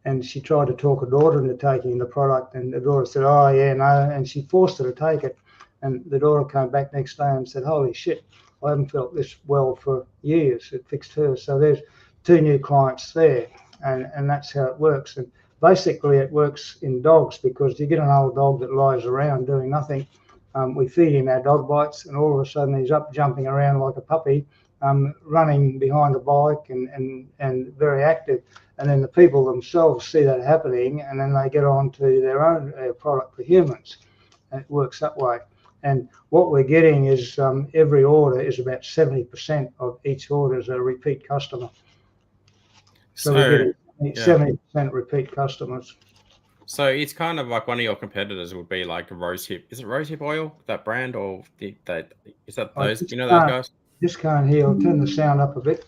And she tried to talk her daughter into taking the product, and the daughter said, oh, yeah, no. And she forced her to take it. And the daughter came back next day and said, holy shit, I haven't felt this well for years. It fixed her. So there's 2 new clients there, and that's how it works. And Basically, it works in dogs because you get an old dog that lies around doing nothing. We feed him our dog bites, and all of a sudden he's up jumping around like a puppy, running behind a bike and very active. And then the people themselves see that happening, and then they get on to their own product for humans. And it works that way. And what we're getting is every order is about 70% of each order is a repeat customer. So we're getting 70% repeat customers. So it's kind of like one of your competitors would be like a Rosehip. Is it Rosehip Oil, that brand, or is that those? You know those guys? Just can't hear. I'll turn the sound up a bit.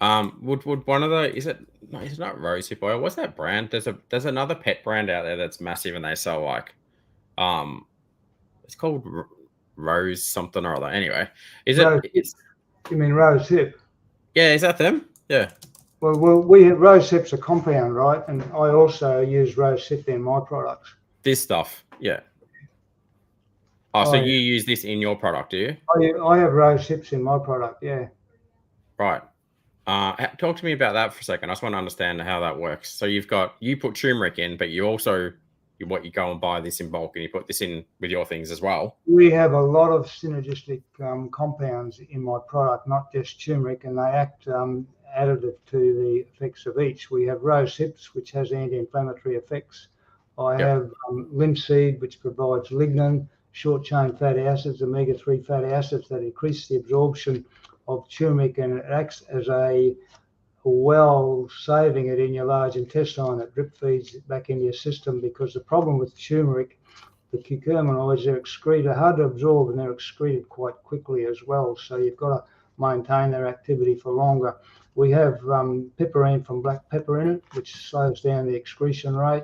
Would one of the is it not Rosehip Oil? What's that brand? There's another pet brand out there that's massive and they sell like it's called Rose something or other. Anyway, You mean Rosehip? Yeah, is that them? Yeah. Well, Rosehip's a compound, right? And I also use Rosehip in my products. This stuff, yeah. Oh, so you use this in your product, do you? I have Rosehips in my product, yeah. Right. Talk to me about that for a second. I just want to understand how that works. So you put turmeric in, but you also you go and buy this in bulk and you put this in with your things as well. We have a lot of synergistic compounds in my product, not just turmeric, and they act additive to the effects of each. We have Rosehips, which has anti-inflammatory effects. I have linseed, which provides lignin, short-chain fatty acids, omega-3 fatty acids that increase the absorption of turmeric, and it acts as a well saving it in your large intestine that drip feeds it back into your system, because the problem with turmeric, the curcuminoids, they're excreted, hard to absorb, and they're excreted quite quickly as well. So you've got to maintain their activity for longer. We have piperine from black pepper in it, which slows down the excretion rate.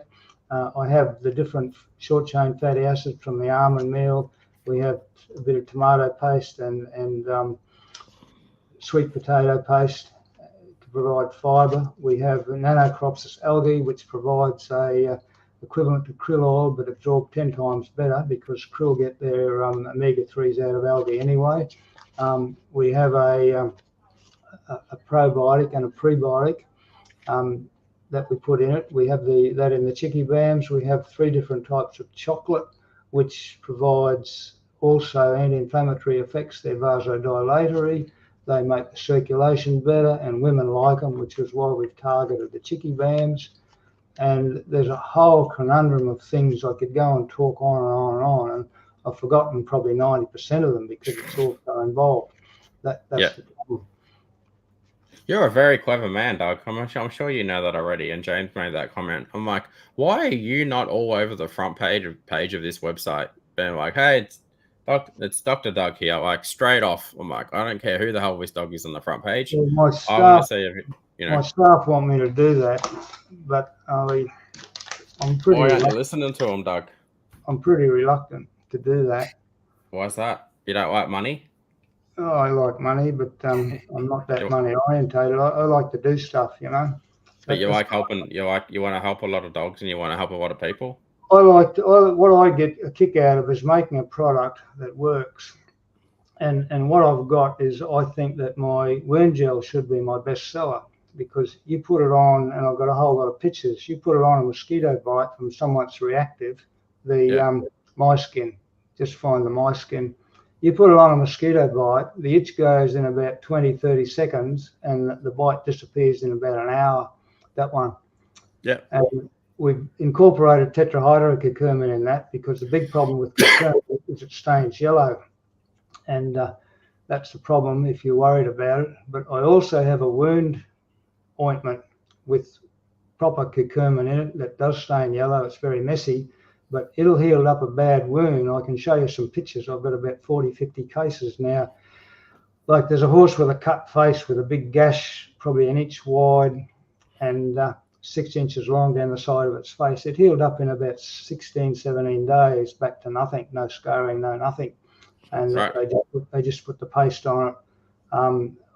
I have the different short-chain fatty acids from the almond meal. We have a bit of tomato paste and sweet potato paste to provide fibre. We have nanocropsis algae, which provides a equivalent to krill oil, but absorbed 10 times better because krill get their omega-3s out of algae anyway. We have a probiotic and a prebiotic that we put in it. We have that in the chicky bams. We have 3 different types of chocolate, which provides also anti-inflammatory effects. They're vasodilatory. They make the circulation better, and women like them, which is why we've targeted the chicky bams. And there's a whole conundrum of things. I could go and talk on and on and on, and I've forgotten probably 90% of them because it's all so involved. That's the problem. You're a very clever man, Doug. I'm sure you know that already. And James made that comment. I'm like, why are you not all over the front page of this website? Being like, hey, it's Dr. Doug here. Like straight off, I'm like, I don't care who the hell this dog is on the front page. Well, I want to see if my staff want me to do that, but I'm pretty. Why aren't you listening to them, Doug? I'm pretty reluctant to do that. Why's that? You don't like money? Oh, I like money, but I'm not that money orientated. I like to do stuff, you know. But you like helping. You want to help a lot of dogs, and you want to help a lot of people. What I get a kick out of is making a product that works. And what I've got is I think that my wound gel should be my best seller, because you put it on, and I've got a whole lot of pictures. You put it on a mosquito bite from someone that's reactive, my skin, just find the my skin. You put it on a mosquito bite, the itch goes in about 20, 30 seconds, and the bite disappears in about an hour, that one. Yeah. And we've incorporated tetrahydrocurcumin in that because the big problem with curcumin is it stains yellow. And that's the problem if you're worried about it. But I also have a wound ointment with proper curcumin in it that does stain yellow. It's very messy, but it'll heal up a bad wound. I can show you some pictures. I've got about 40, 50 cases now. Like there's a horse with a cut face with a big gash, probably an inch wide and 6 inches long down the side of its face. It healed up in about 16, 17 days, back to nothing, no scarring, no nothing. And they just put the paste on it.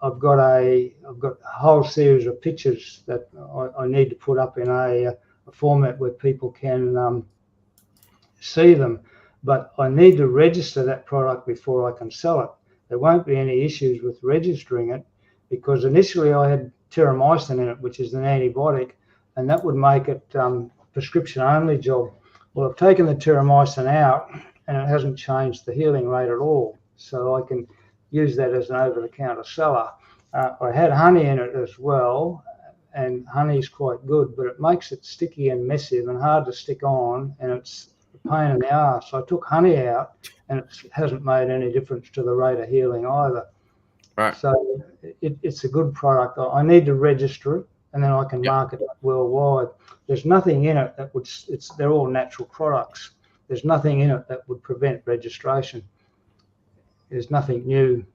I've got a whole series of pictures that I need to put up in a format where people can see them, but I need to register that product before I can sell it. There won't be any issues with registering it because initially I had terramycin in it, which is an antibiotic, and that would make it prescription-only job. Well, I've taken the terramycin out, and it hasn't changed the healing rate at all. So I can use that as an over-the-counter seller. I had honey in it as well, and honey is quite good, but it makes it sticky and messy and hard to stick on, and it's a pain in the arse. So I took honey out, and it hasn't made any difference to the rate of healing either. Right. So it's a good product. I need to register it, and then I can market it worldwide. There's nothing in it that would. They're all natural products. There's nothing in it that would prevent registration. There's nothing new.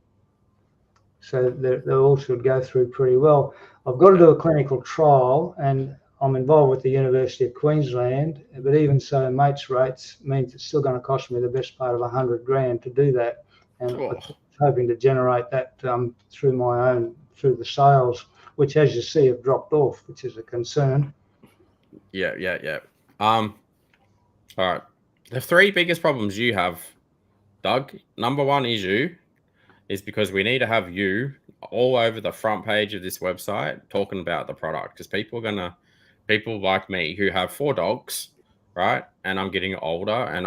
So they all should go through pretty well. I've got to do a clinical trial, and I'm involved with the University of Queensland. But even so, mates rates means it's still going to cost me the best part of $100,000 to do that. And I'm hoping to generate that through the sales, which, as you see, have dropped off, which is a concern. Yeah. All right. The 3 biggest problems you have, Doug, number 1 is because we need to have you all over the front page of this website talking about the product, because people like me who have 4 dogs, right? And I'm getting older, and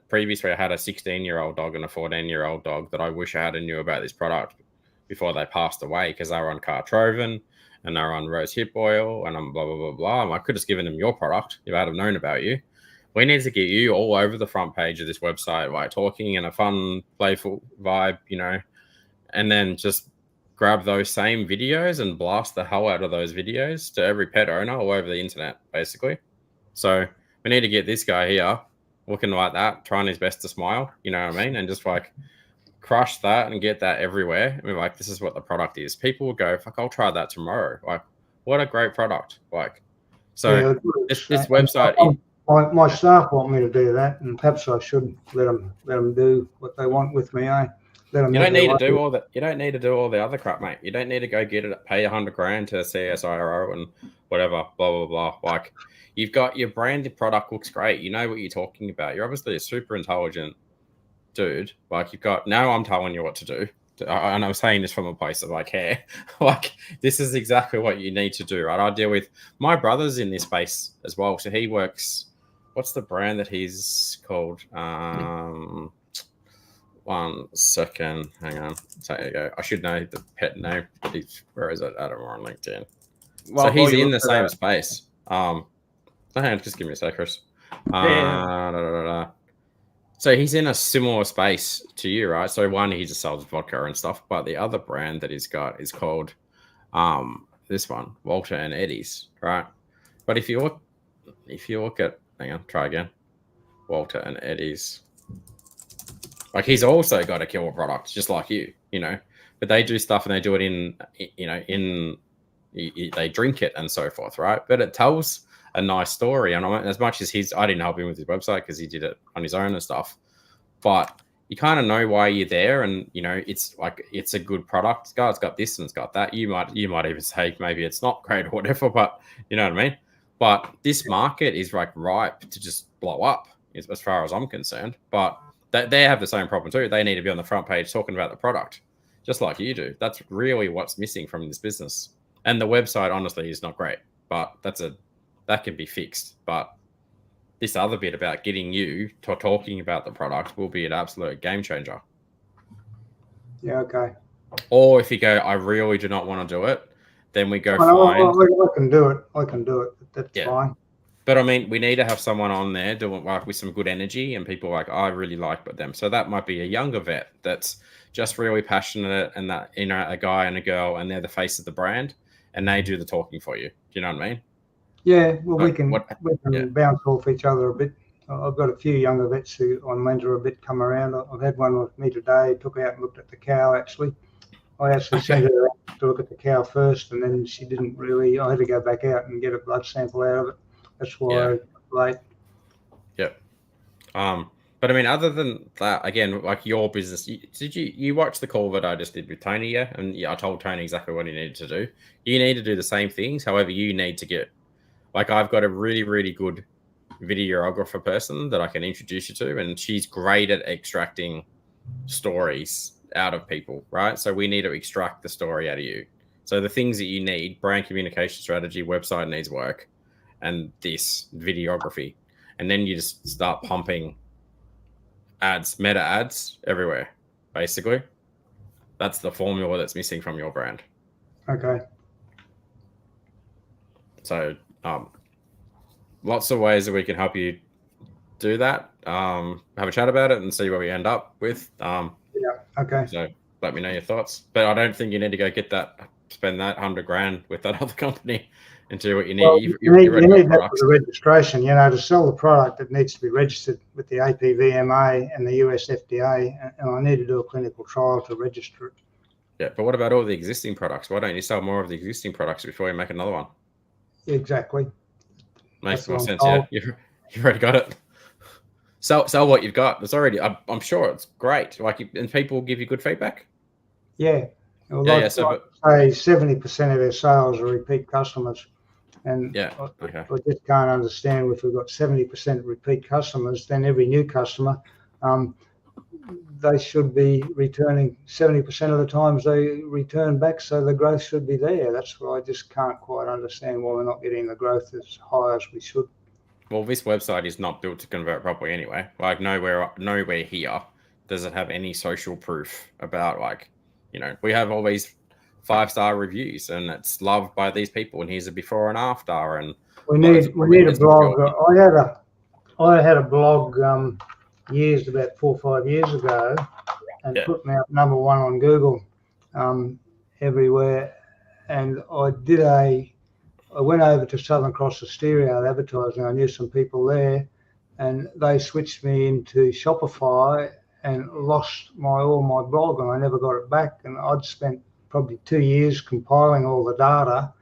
previously I had a 16-year-old dog and a 14-year-old dog that I wish I had knew about this product before they passed away, because they were on Cartrovin and they were on rose hip oil and I'm blah, blah, blah, blah. And I could have given them your product if I had have known about you. We need to get you all over the front page of this website, like talking in a fun, playful vibe, and then just grab those same videos and blast the hell out of those videos to every pet owner all over the internet, basically. So we need to get this guy here looking like that, trying his best to smile, you know what I mean? And just like crush that and get that everywhere. I mean, like, this is what the product is. People will go, fuck, I'll try that tomorrow. Like, what a great product. Like, so this website... My staff want me to do that, and perhaps I should let them do what they want with me. You don't need to do all that. You don't need to do all the other crap, mate. You don't need to go get it, pay $100,000 to CSIRO and whatever, blah blah blah. Like, you've got your branded product, looks great. You know what you're talking about. You're obviously a super intelligent dude. Like, now I'm telling you what to do, and I'm saying this from a place of like, hey, like, this is exactly what you need to do, right? I deal with my brother's in this space as well, so he works. What's the brand that he's called? 1 second. Hang on. So there you go. I should know the pet name. Where is it? I don't know, on LinkedIn. Well, so he's in the same space. Hang on, just give me a sec, Chris. So he's in a similar space to you, right? So one, he just sells vodka and stuff, but the other brand that he's got is called this one, Walter and Eddie's, right? But if you look at, hang on, try again. Walter and Eddie's. Like, he's also got a killer product, just like you, but they do stuff and they do it they drink it and so forth, right? But it tells a nice story. And as much as I didn't help him with his website because he did it on his own and stuff, but you kind of know why you're there. And, it's like, it's a good product. It's got this and it's got that. You might even say maybe it's not great or whatever, but you know what I mean? But this market is like ripe to just blow up as far as I'm concerned. But they have the same problem too. They need to be on the front page talking about the product, just like you do. That's really what's missing from this business. And the website, honestly, is not great, but that can be fixed. But this other bit about getting you to talking about the product will be an absolute game changer. Yeah, okay. Or if you go, I really do not want to do it, then we go find... I can do it. That's fine. But I mean, we need to have someone on there doing like with some good energy and people like, I really like them. So that might be a younger vet that's just really passionate, and that, a guy and a girl, and they're the face of the brand and they do the talking for you. Do you know what I mean? Yeah, well, we can bounce off each other a bit. I've got a few younger vets who I mentor a bit come around. I've had one with me today, took out and looked at the cow actually. I actually sent her out to look at the cow first, and then she didn't really, I had to go back out and get a blood sample out of it. That's why late. Yep. But I mean, other than that, again, like your business, did you watch the call that I just did with Tony? Yeah, and I told Tony exactly what he needed to do. You need to do the same things. However, you need to get, like, I've got a really, really good videographer person that I can introduce you to, and she's great at extracting stories out of people, right? So we need to extract the story out of you. So the things that you need: brand communication strategy, website needs work. and this videography, and then you just start pumping ads, meta ads everywhere. Basically, that's the formula that's missing from your brand. Okay. So, lots of ways that we can help you do that. Have a chat about it and see what we end up with. Yeah. Okay. So let me know your thoughts. But I don't think you need to go spend that $100,000 with that other company and do what you need. Well, you need that for the registration. To sell the product, it needs to be registered with the APVMA and the US FDA, and I need to do a clinical trial to register it. Yeah, but what about all the existing products? Why don't you sell more of the existing products before you make another one? Exactly. Makes more sense. Yeah, you've already got it. Sell what you've got. It's already. I'm sure it's great. And people give you good feedback. Yeah. Well, say 70% of their sales are repeat customers, and I just can't understand if we've got 70% repeat customers, then every new customer, they should be returning 70% of the times they return back, so the growth should be there. That's why I just can't quite understand why we're not getting the growth as high as we should. Well, this website is not built to convert properly anyway. Like nowhere here does it have any social proof about we have all these 5-star reviews and it's loved by these people and here's a before and after, and we need a blog. I had a blog about 4 or 5 years ago and put me up number 1 on Google everywhere, and I went over to Southern Cross Stereo Advertising. I knew some people there, and they switched me into Shopify and lost all my blog, and I never got it back. And I'd spent probably 2 years compiling all the data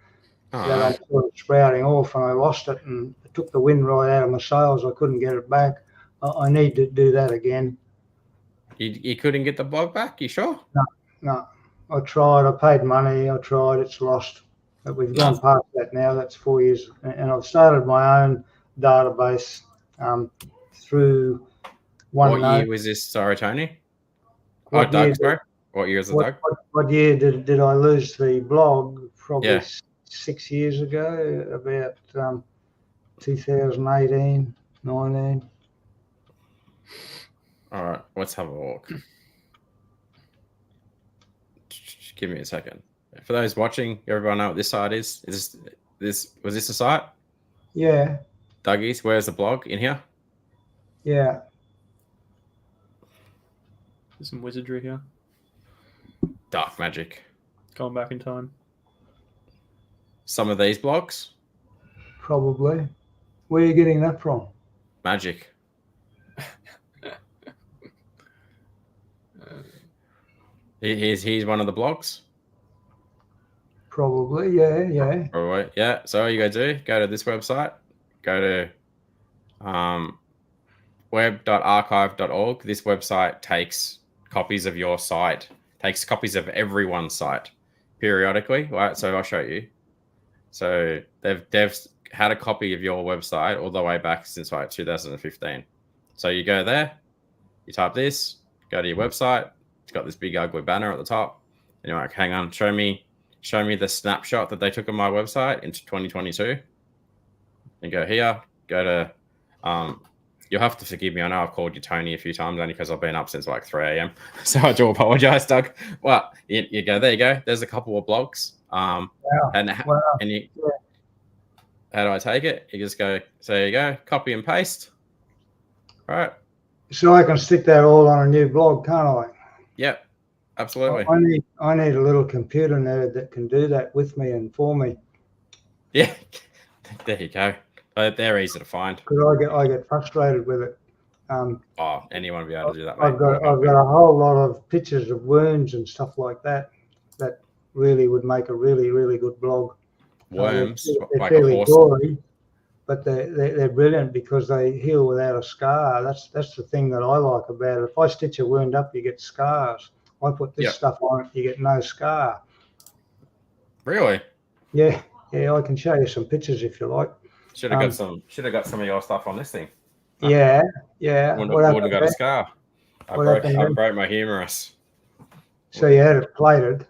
that I was sprouting off, and I lost it, and it took the wind right out of my sails. I couldn't get it back. I need to do that again. You couldn't get the blog back? You sure? No. I tried. I paid money. I tried. It's lost. But we've gone past that now. That's 4 years, and I've started my own database through OneNote. What year was this? Sorry, Tony. What year is the Doug? What year did I lose the blog? Probably 6 years ago, about 2018, 19. All right, let's have a look. Give me a second. For those watching, everyone know what this site is? Was this a site? Yeah. Dougie's, where's the blog? In here? Yeah. There's some wizardry here. Dark magic. Going back in time. Some of these blogs? Probably. Where are you getting that from? Magic. Here's one of the blogs. Probably, yeah. All right, yeah. So all you gotta do, go to this website, go to web.archive.org. This website takes copies of your site, takes copies of everyone's site periodically. Right, so I'll show you. So they've had a copy of your website all the way back since 2015. So you go there, you type this, go to your website. It's got this big ugly banner at the top. And you're like, hang on, show me the snapshot that they took on my website into 2022. And go here, go to, you'll have to forgive me. I know I've called you Tony a few times only because I've been up since 3 a.m. So I do apologize, Doug. Well, you go, there you go. There's a couple of blogs. And you, how do I take it? You just go, so there you go, copy and paste. All right. So I can stick that all on a new blog, can't I? Yep, absolutely. I need a little computer nerd that can do that with me and for me. Yeah, there you go. They're easy to find. Because I get frustrated with it. Anyone will be able to do that. I've got a whole lot of pictures of worms and stuff like that really would make a really, really good blog. Worms, they're like fairly a horse. gory, but they're brilliant because they heal without a scar. That's the thing that I like about it. If I stitch a wound up, you get scars. I put this stuff on it, you get no scar. Really? Yeah, I can show you some pictures if you like. Should have got some of your stuff on this thing. Yeah. Wouldn't have got a scar. I broke my humerus. So you had it plated.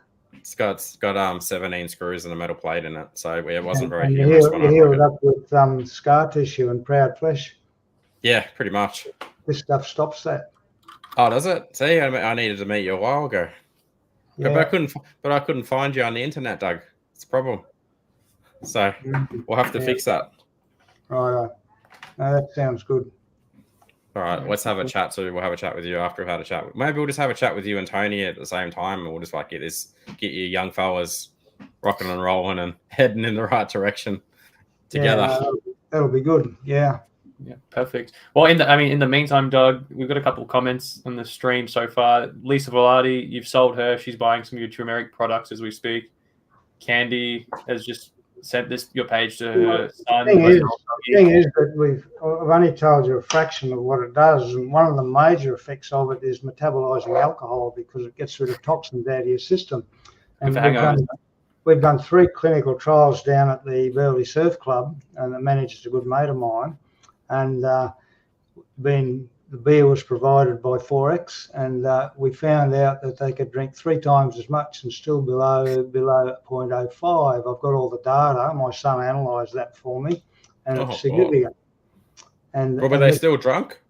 It's got 17 screws and a metal plate in it, so it wasn't very and humorous you when I heal it broke it. up with scar tissue and proud flesh. Yeah, pretty much. This stuff stops that. Oh, does it? See, I needed to meet you a while ago, Yeah. but I couldn't find you on the internet, Doug. It's a problem. So we'll have to fix that. Right. No, that sounds good. All right, let's have a chat. So we'll have a chat with you after we've had a chat. Maybe we'll just have a chat with you and Tony at the same time, and we'll just like get you young fellas rocking and rolling and heading in the right direction together. Yeah, no, that'll be good. Yeah. Yeah, perfect. Well, in the meantime, Doug, we've got a couple of comments on the stream so far. Lisa Velarde, you've sold her. She's buying some of your turmeric products as we speak. Candy has just sent your page to her son. The thing is that I've only told you a fraction of what it does, and one of the major effects of it is metabolizing alcohol because it gets rid of toxins out of your system. And we've done 3 clinical trials down at the Burley Surf Club, and the manager's a good mate of mine. And the beer was provided by 4X, and we found out that they could drink 3 times as much and still below 0.05. I've got all the data. My son analysed that for me, and it's significant. And were they still drunk?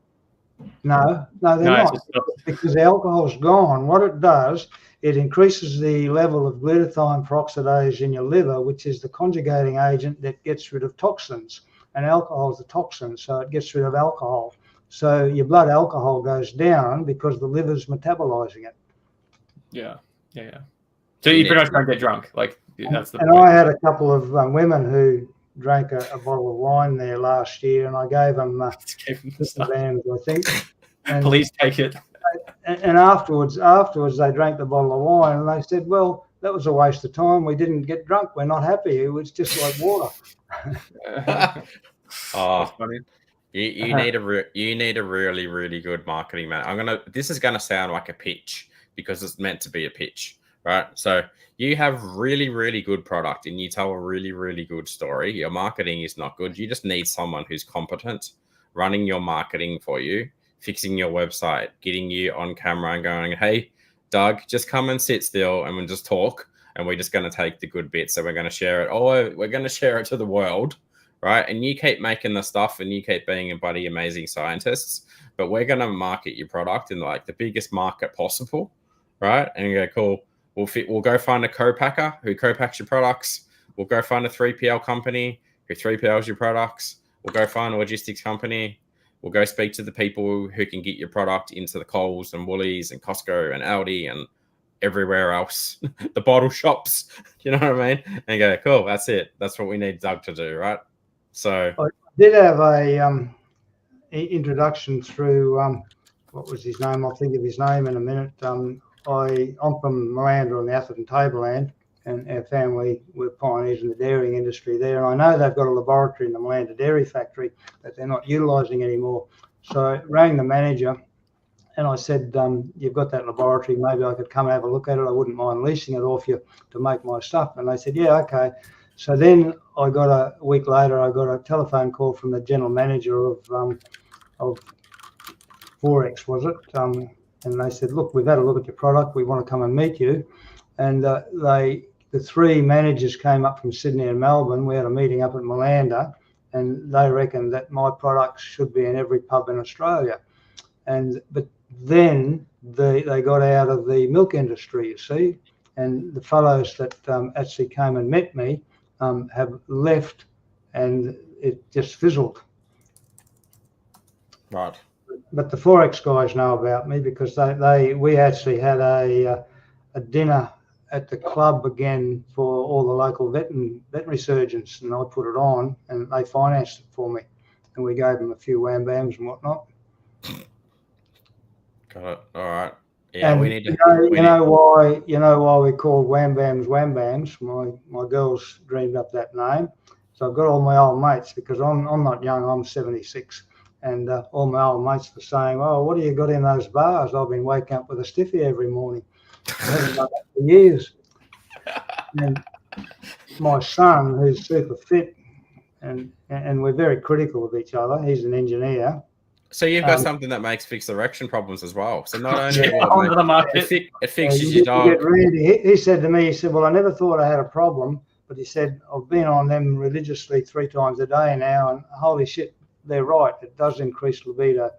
No, they're not, because the alcohol's gone. What it does, it increases the level of glutathione peroxidase in your liver, which is the conjugating agent that gets rid of toxins. And alcohol is a toxin, so it gets rid of alcohol. So your blood alcohol goes down because the liver's metabolizing it. Yeah. So you pretty much don't get drunk. Like that's the point. I had a couple of women who drank a bottle of wine there last year, and I gave them bands, I think. And please take it. And afterwards, they drank the bottle of wine, and they said, "Well, that was a waste of time. We didn't get drunk. We're not happy. It was just like water." Oh, you need a really, really good marketing man. This is gonna sound like a pitch because it's meant to be a pitch, right? So you have really, really good product and you tell a really, really good story. Your marketing is not good. You just need someone who's competent running your marketing for you, fixing your website, getting you on camera and going, "Hey, Doug, just come and sit still and we'll just talk. And we're just going to take the good bits. So we're going to share it. We're going to share it to the world, right? And you keep making the stuff and you keep being a bloody amazing scientists. But we're going to market your product in like the biggest market possible, right? And you go, cool. We'll go find a co-packer who co-packs your products. We'll go find a 3PL company who 3PLs your products. We'll go find a logistics company. We'll go speak to the people who can get your product into the Coles and Woolies and Costco and Aldi and everywhere else, the bottle shops, you know what I mean? And go, cool, that's it. That's what we need Doug to do, right? So I did have a introduction through, what was his name? I'll think of his name in a minute. I'm from Malanda on the Atherton Tableland, and our family were pioneers in the dairying industry there. And I know they've got a laboratory in the Malanda Dairy Factory that they're not utilising anymore. So I rang the manager, and I said, "You've got that laboratory. Maybe I could come and have a look at it. I wouldn't mind leasing it off you to make my stuff." And they said, "Yeah, okay." So then a week later, I got a telephone call from the general manager of 4X, was it? And they said, "Look, we've had a look at your product. We want to come and meet you." And the 3 managers came up from Sydney and Melbourne. We had a meeting up at Malanda, and they reckoned that my products should be in every pub in Australia. But then they got out of the milk industry, you see, and the fellows that actually came and met me have left, and it just fizzled. Right. But the 4X guys know about me because we actually had a dinner at the club again for all the local veterinary surgeons, and I put it on, and they financed it for me, and we gave them a few wham bams and whatnot. Got it. All right. Yeah, and we need to. You know why we call wham bams wham bams. My girls dreamed up that name, so I've got all my old mates because I'm not young. I'm 76, and all my old mates were saying, "Oh, what do you got in those bars?" I've been waking up with a stiffy every morning. I haven't done that for years. And my son, who's super fit, and we're very critical of each other. He's an engineer. So you've got something that makes fixed erection problems as well. So not only onto the market, it fixes your dog. He said to me, he said, well, I never thought I had a problem, but he said, I've been on them religiously 3 times a day now, and holy shit, they're right. It does increase libido.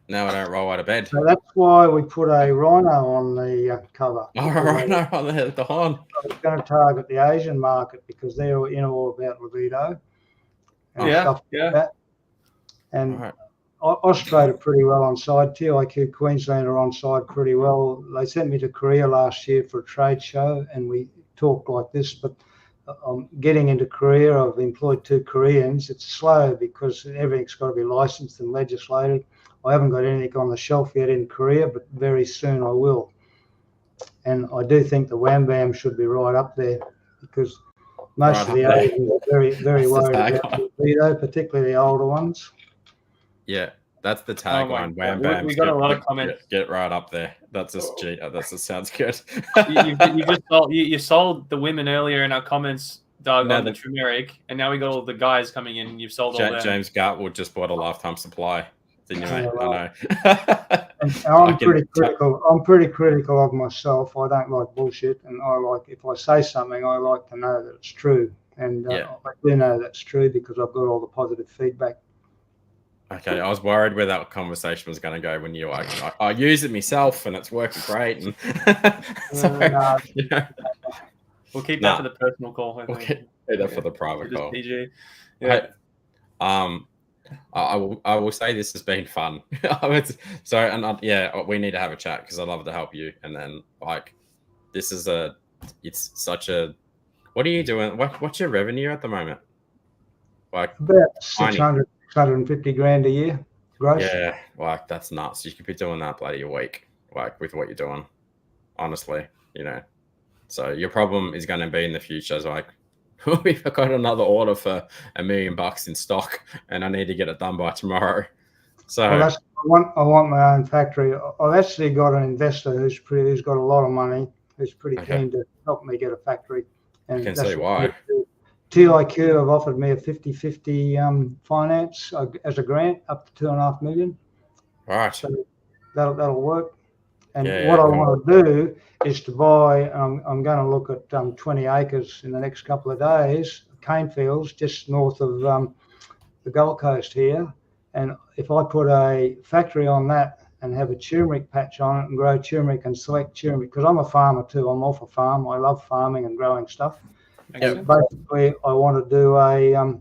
No, I don't roll out of bed. So that's why we put a rhino on the cover. Oh, rhino on the horn. I was going to target the Asian market because they're all about libido and stuff like that. And Australia pretty well on side. TIQ Queensland are on side pretty well. They sent me to Korea last year for a trade show, and we talked like this. But getting into Korea, I've employed 2 Koreans. It's slow because everything's got to be licensed and legislated. I haven't got anything on the shelf yet in Korea, but very soon I will. And I do think the Wham Bam should be right up there because most of the Asians are very, very worried about libido, particularly the older ones. Yeah, that's the tagline. Wham Bam. We got a lot of comments. Get right up there. That just sounds good. you sold the women earlier in our comments, Doug, on the turmeric, and now we got all the guys coming in. And you've sold all that. James Gartwood just bought a lifetime supply. Didn't you, mate? I know. I'm pretty critical. I'm pretty critical of myself. I don't like bullshit, and if I say something, I like to know that it's true. And I do know that's true because I've got all the positive feedback. Okay, I was worried where that conversation was going to go when you were like, I use it myself and it's working great. And we'll keep that for the personal call. We'll keep that for the private call. PG. Yeah. I will say this has been fun. We need to have a chat because I'd love to help you. And then it's such a. What are you doing? What's your revenue at the moment? Like about 600. 150 grand a year gross. Yeah, that's nuts. You could be doing that bloody a week, with what you're doing. Honestly, So your problem is going to be in the future is we've got another order for $1 million in stock, and I need to get it done by tomorrow. So I want my own factory. I've actually got an investor who's got a lot of money, who's pretty keen to help me get a factory. And I can see why. TIQ have offered me a 50-50 finance as a grant up to $2.5 million. Right. So that'll work. And what I want to do is to buy. I'm going to look at 20 acres in the next couple of days, cane fields just north of the Gold Coast here. And if I put a factory on that and have a turmeric patch on it and grow turmeric and select turmeric, because I'm a farmer too. I'm off a farm. I love farming and growing stuff. And basically, I want to do a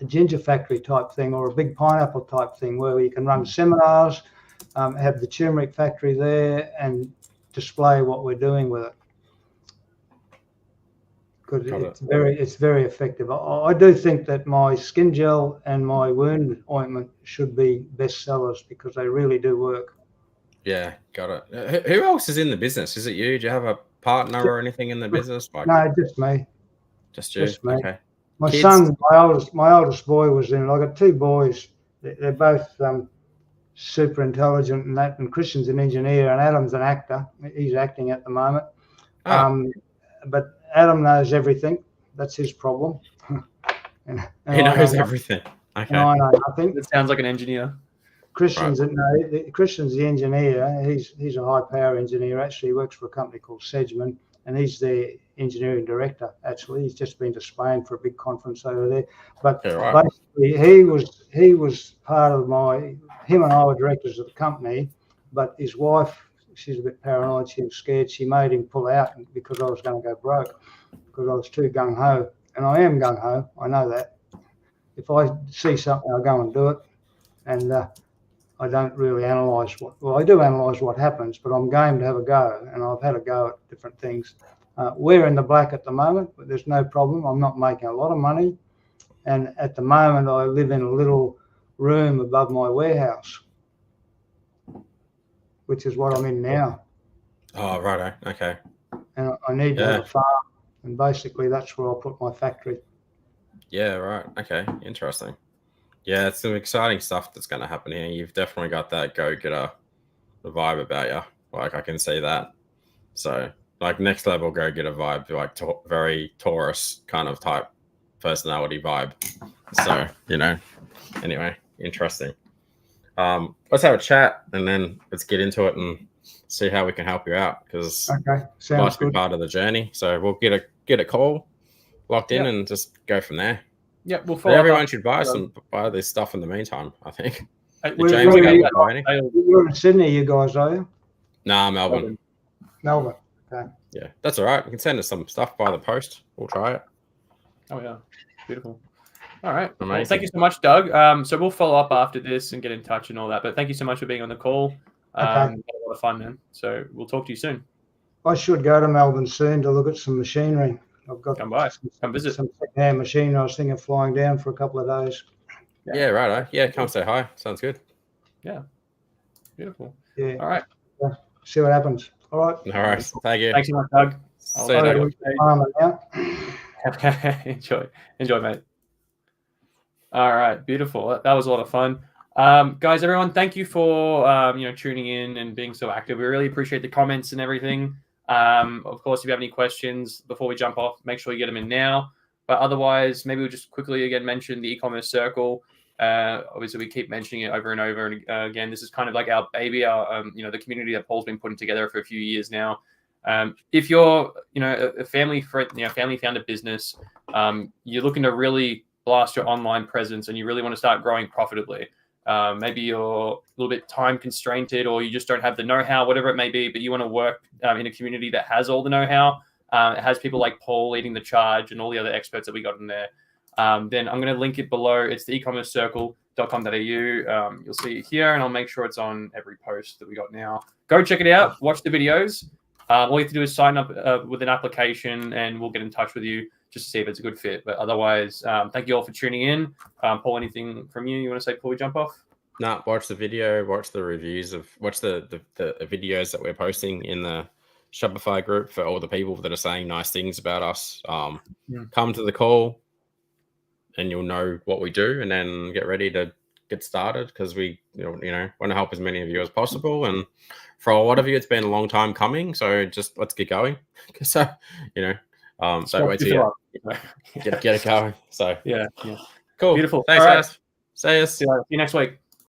ginger factory type thing or a big pineapple type thing where you can run seminars, have the turmeric factory there, and display what we're doing with it. Because it's very effective. I do think that my skin gel and my wound ointment should be best sellers because they really do work. Yeah, got it. Who else is in the business? Is it you? Do you have a partner or anything in the business? No, just me. Just you? Just me. Okay. My son, my oldest boy was in it. I got 2 boys. They're both super intelligent and that. And Christian's an engineer and Adam's an actor. He's acting at the moment. But Adam knows everything. That's his problem. and he knows everything. Okay. I know nothing. It sounds like an engineer. Christian's Christian's the engineer. He's a high power engineer. Actually, he works for a company called Sedgman, and he's the engineering director. Actually, he's just been to Spain for a big conference over there. But basically, he was part of him and I were directors of the company. But his wife, she's a bit paranoid. She was scared. She made him pull out because I was going to go broke because I was too gung ho, and I am gung ho. I know that. If I see something, I'll go and do it, and I don't really analyse I do analyse what happens, but I'm game to have a go, and I've had a go at different things. We're in the black at the moment, but there's no problem. I'm not making a lot of money, and at the moment I live in a little room above my warehouse, which is what I'm in now. Oh, righto. Okay. And I need to have a farm, and basically that's where I'll put my factory. Yeah, right. Okay, interesting. Yeah, it's some exciting stuff that's going to happen here. You've definitely got that go-getter vibe about you. I can see that. So, next level go-getter vibe, very Taurus kind of type personality vibe. So, anyway, interesting. let's have a chat and then let's get into it and see how we can help you out, because Okay, it sounds must be good. part of the journey. So we'll get a call locked in and just go from there. Yeah, we'll But follow everyone up. should buy this stuff in the meantime, I think. Where James are you? buy any? You're in Sydney, you guys, are you? Nah, Melbourne. Melbourne. Okay. Yeah, that's all right. You can send us some stuff by the post. We'll try it. Oh yeah, beautiful. All right. Well, Amazing. thank you so much, Doug. So we'll follow up after this and get in touch and all that. But thank you so much for being on the call. Okay. Had a lot of fun, man. So we'll talk to you soon. I should go to Melbourne soon to look at some machinery. I've got Come by. Come visit. some second-hand machinery. I was thinking of flying down for a couple of days. Yeah, right. Yeah, come say hi. Sounds good. Yeah. Beautiful. Yeah. All right. See what happens. All right. All right. Thank you. Thanks so much, Doug. See you, Doug. Enjoy, mate. All right, beautiful. That was a lot of fun, guys. Everyone, thank you for tuning in and being so active. We really appreciate the comments and everything. Of course, if you have any questions before we jump off, make sure you get them in now. But otherwise, maybe we'll just quickly again mention the e-commerce circle. Obviously, we keep mentioning it over and over and again. This is kind of like our baby, our the community that Paul's been putting together for a few years now. If you're a family founded business, you're looking to really blast your online presence and you really want to start growing profitably. Maybe you're a little bit time constrained, or you just don't have the know-how, whatever it may be, but you want to work in a community that has all the know-how. It has people like Paul leading the charge and all the other experts that we got in there. Then I'm going to link it below. It's the ecommercecircle.com.au. You'll see it here, and I'll make sure it's on every post that we got now. Go check it out. Watch the videos. All you have to do is sign up with an application, and we'll get in touch with you just to see if it's a good fit. But otherwise, thank you all for tuning in. Paul, anything from you want to say before we jump off? No, watch the video, watch the reviews watch the videos that we're posting in the Shopify group for all the people that are saying nice things about us. Come to the call and you'll know what we do, and then get ready to get started, because we want to help as many of you as possible. And for a lot of you, it's been a long time coming, so just let's get going. So don't wait till get it going. So yeah. Cool. Beautiful. Thanks, all right. guys. See you See you next week.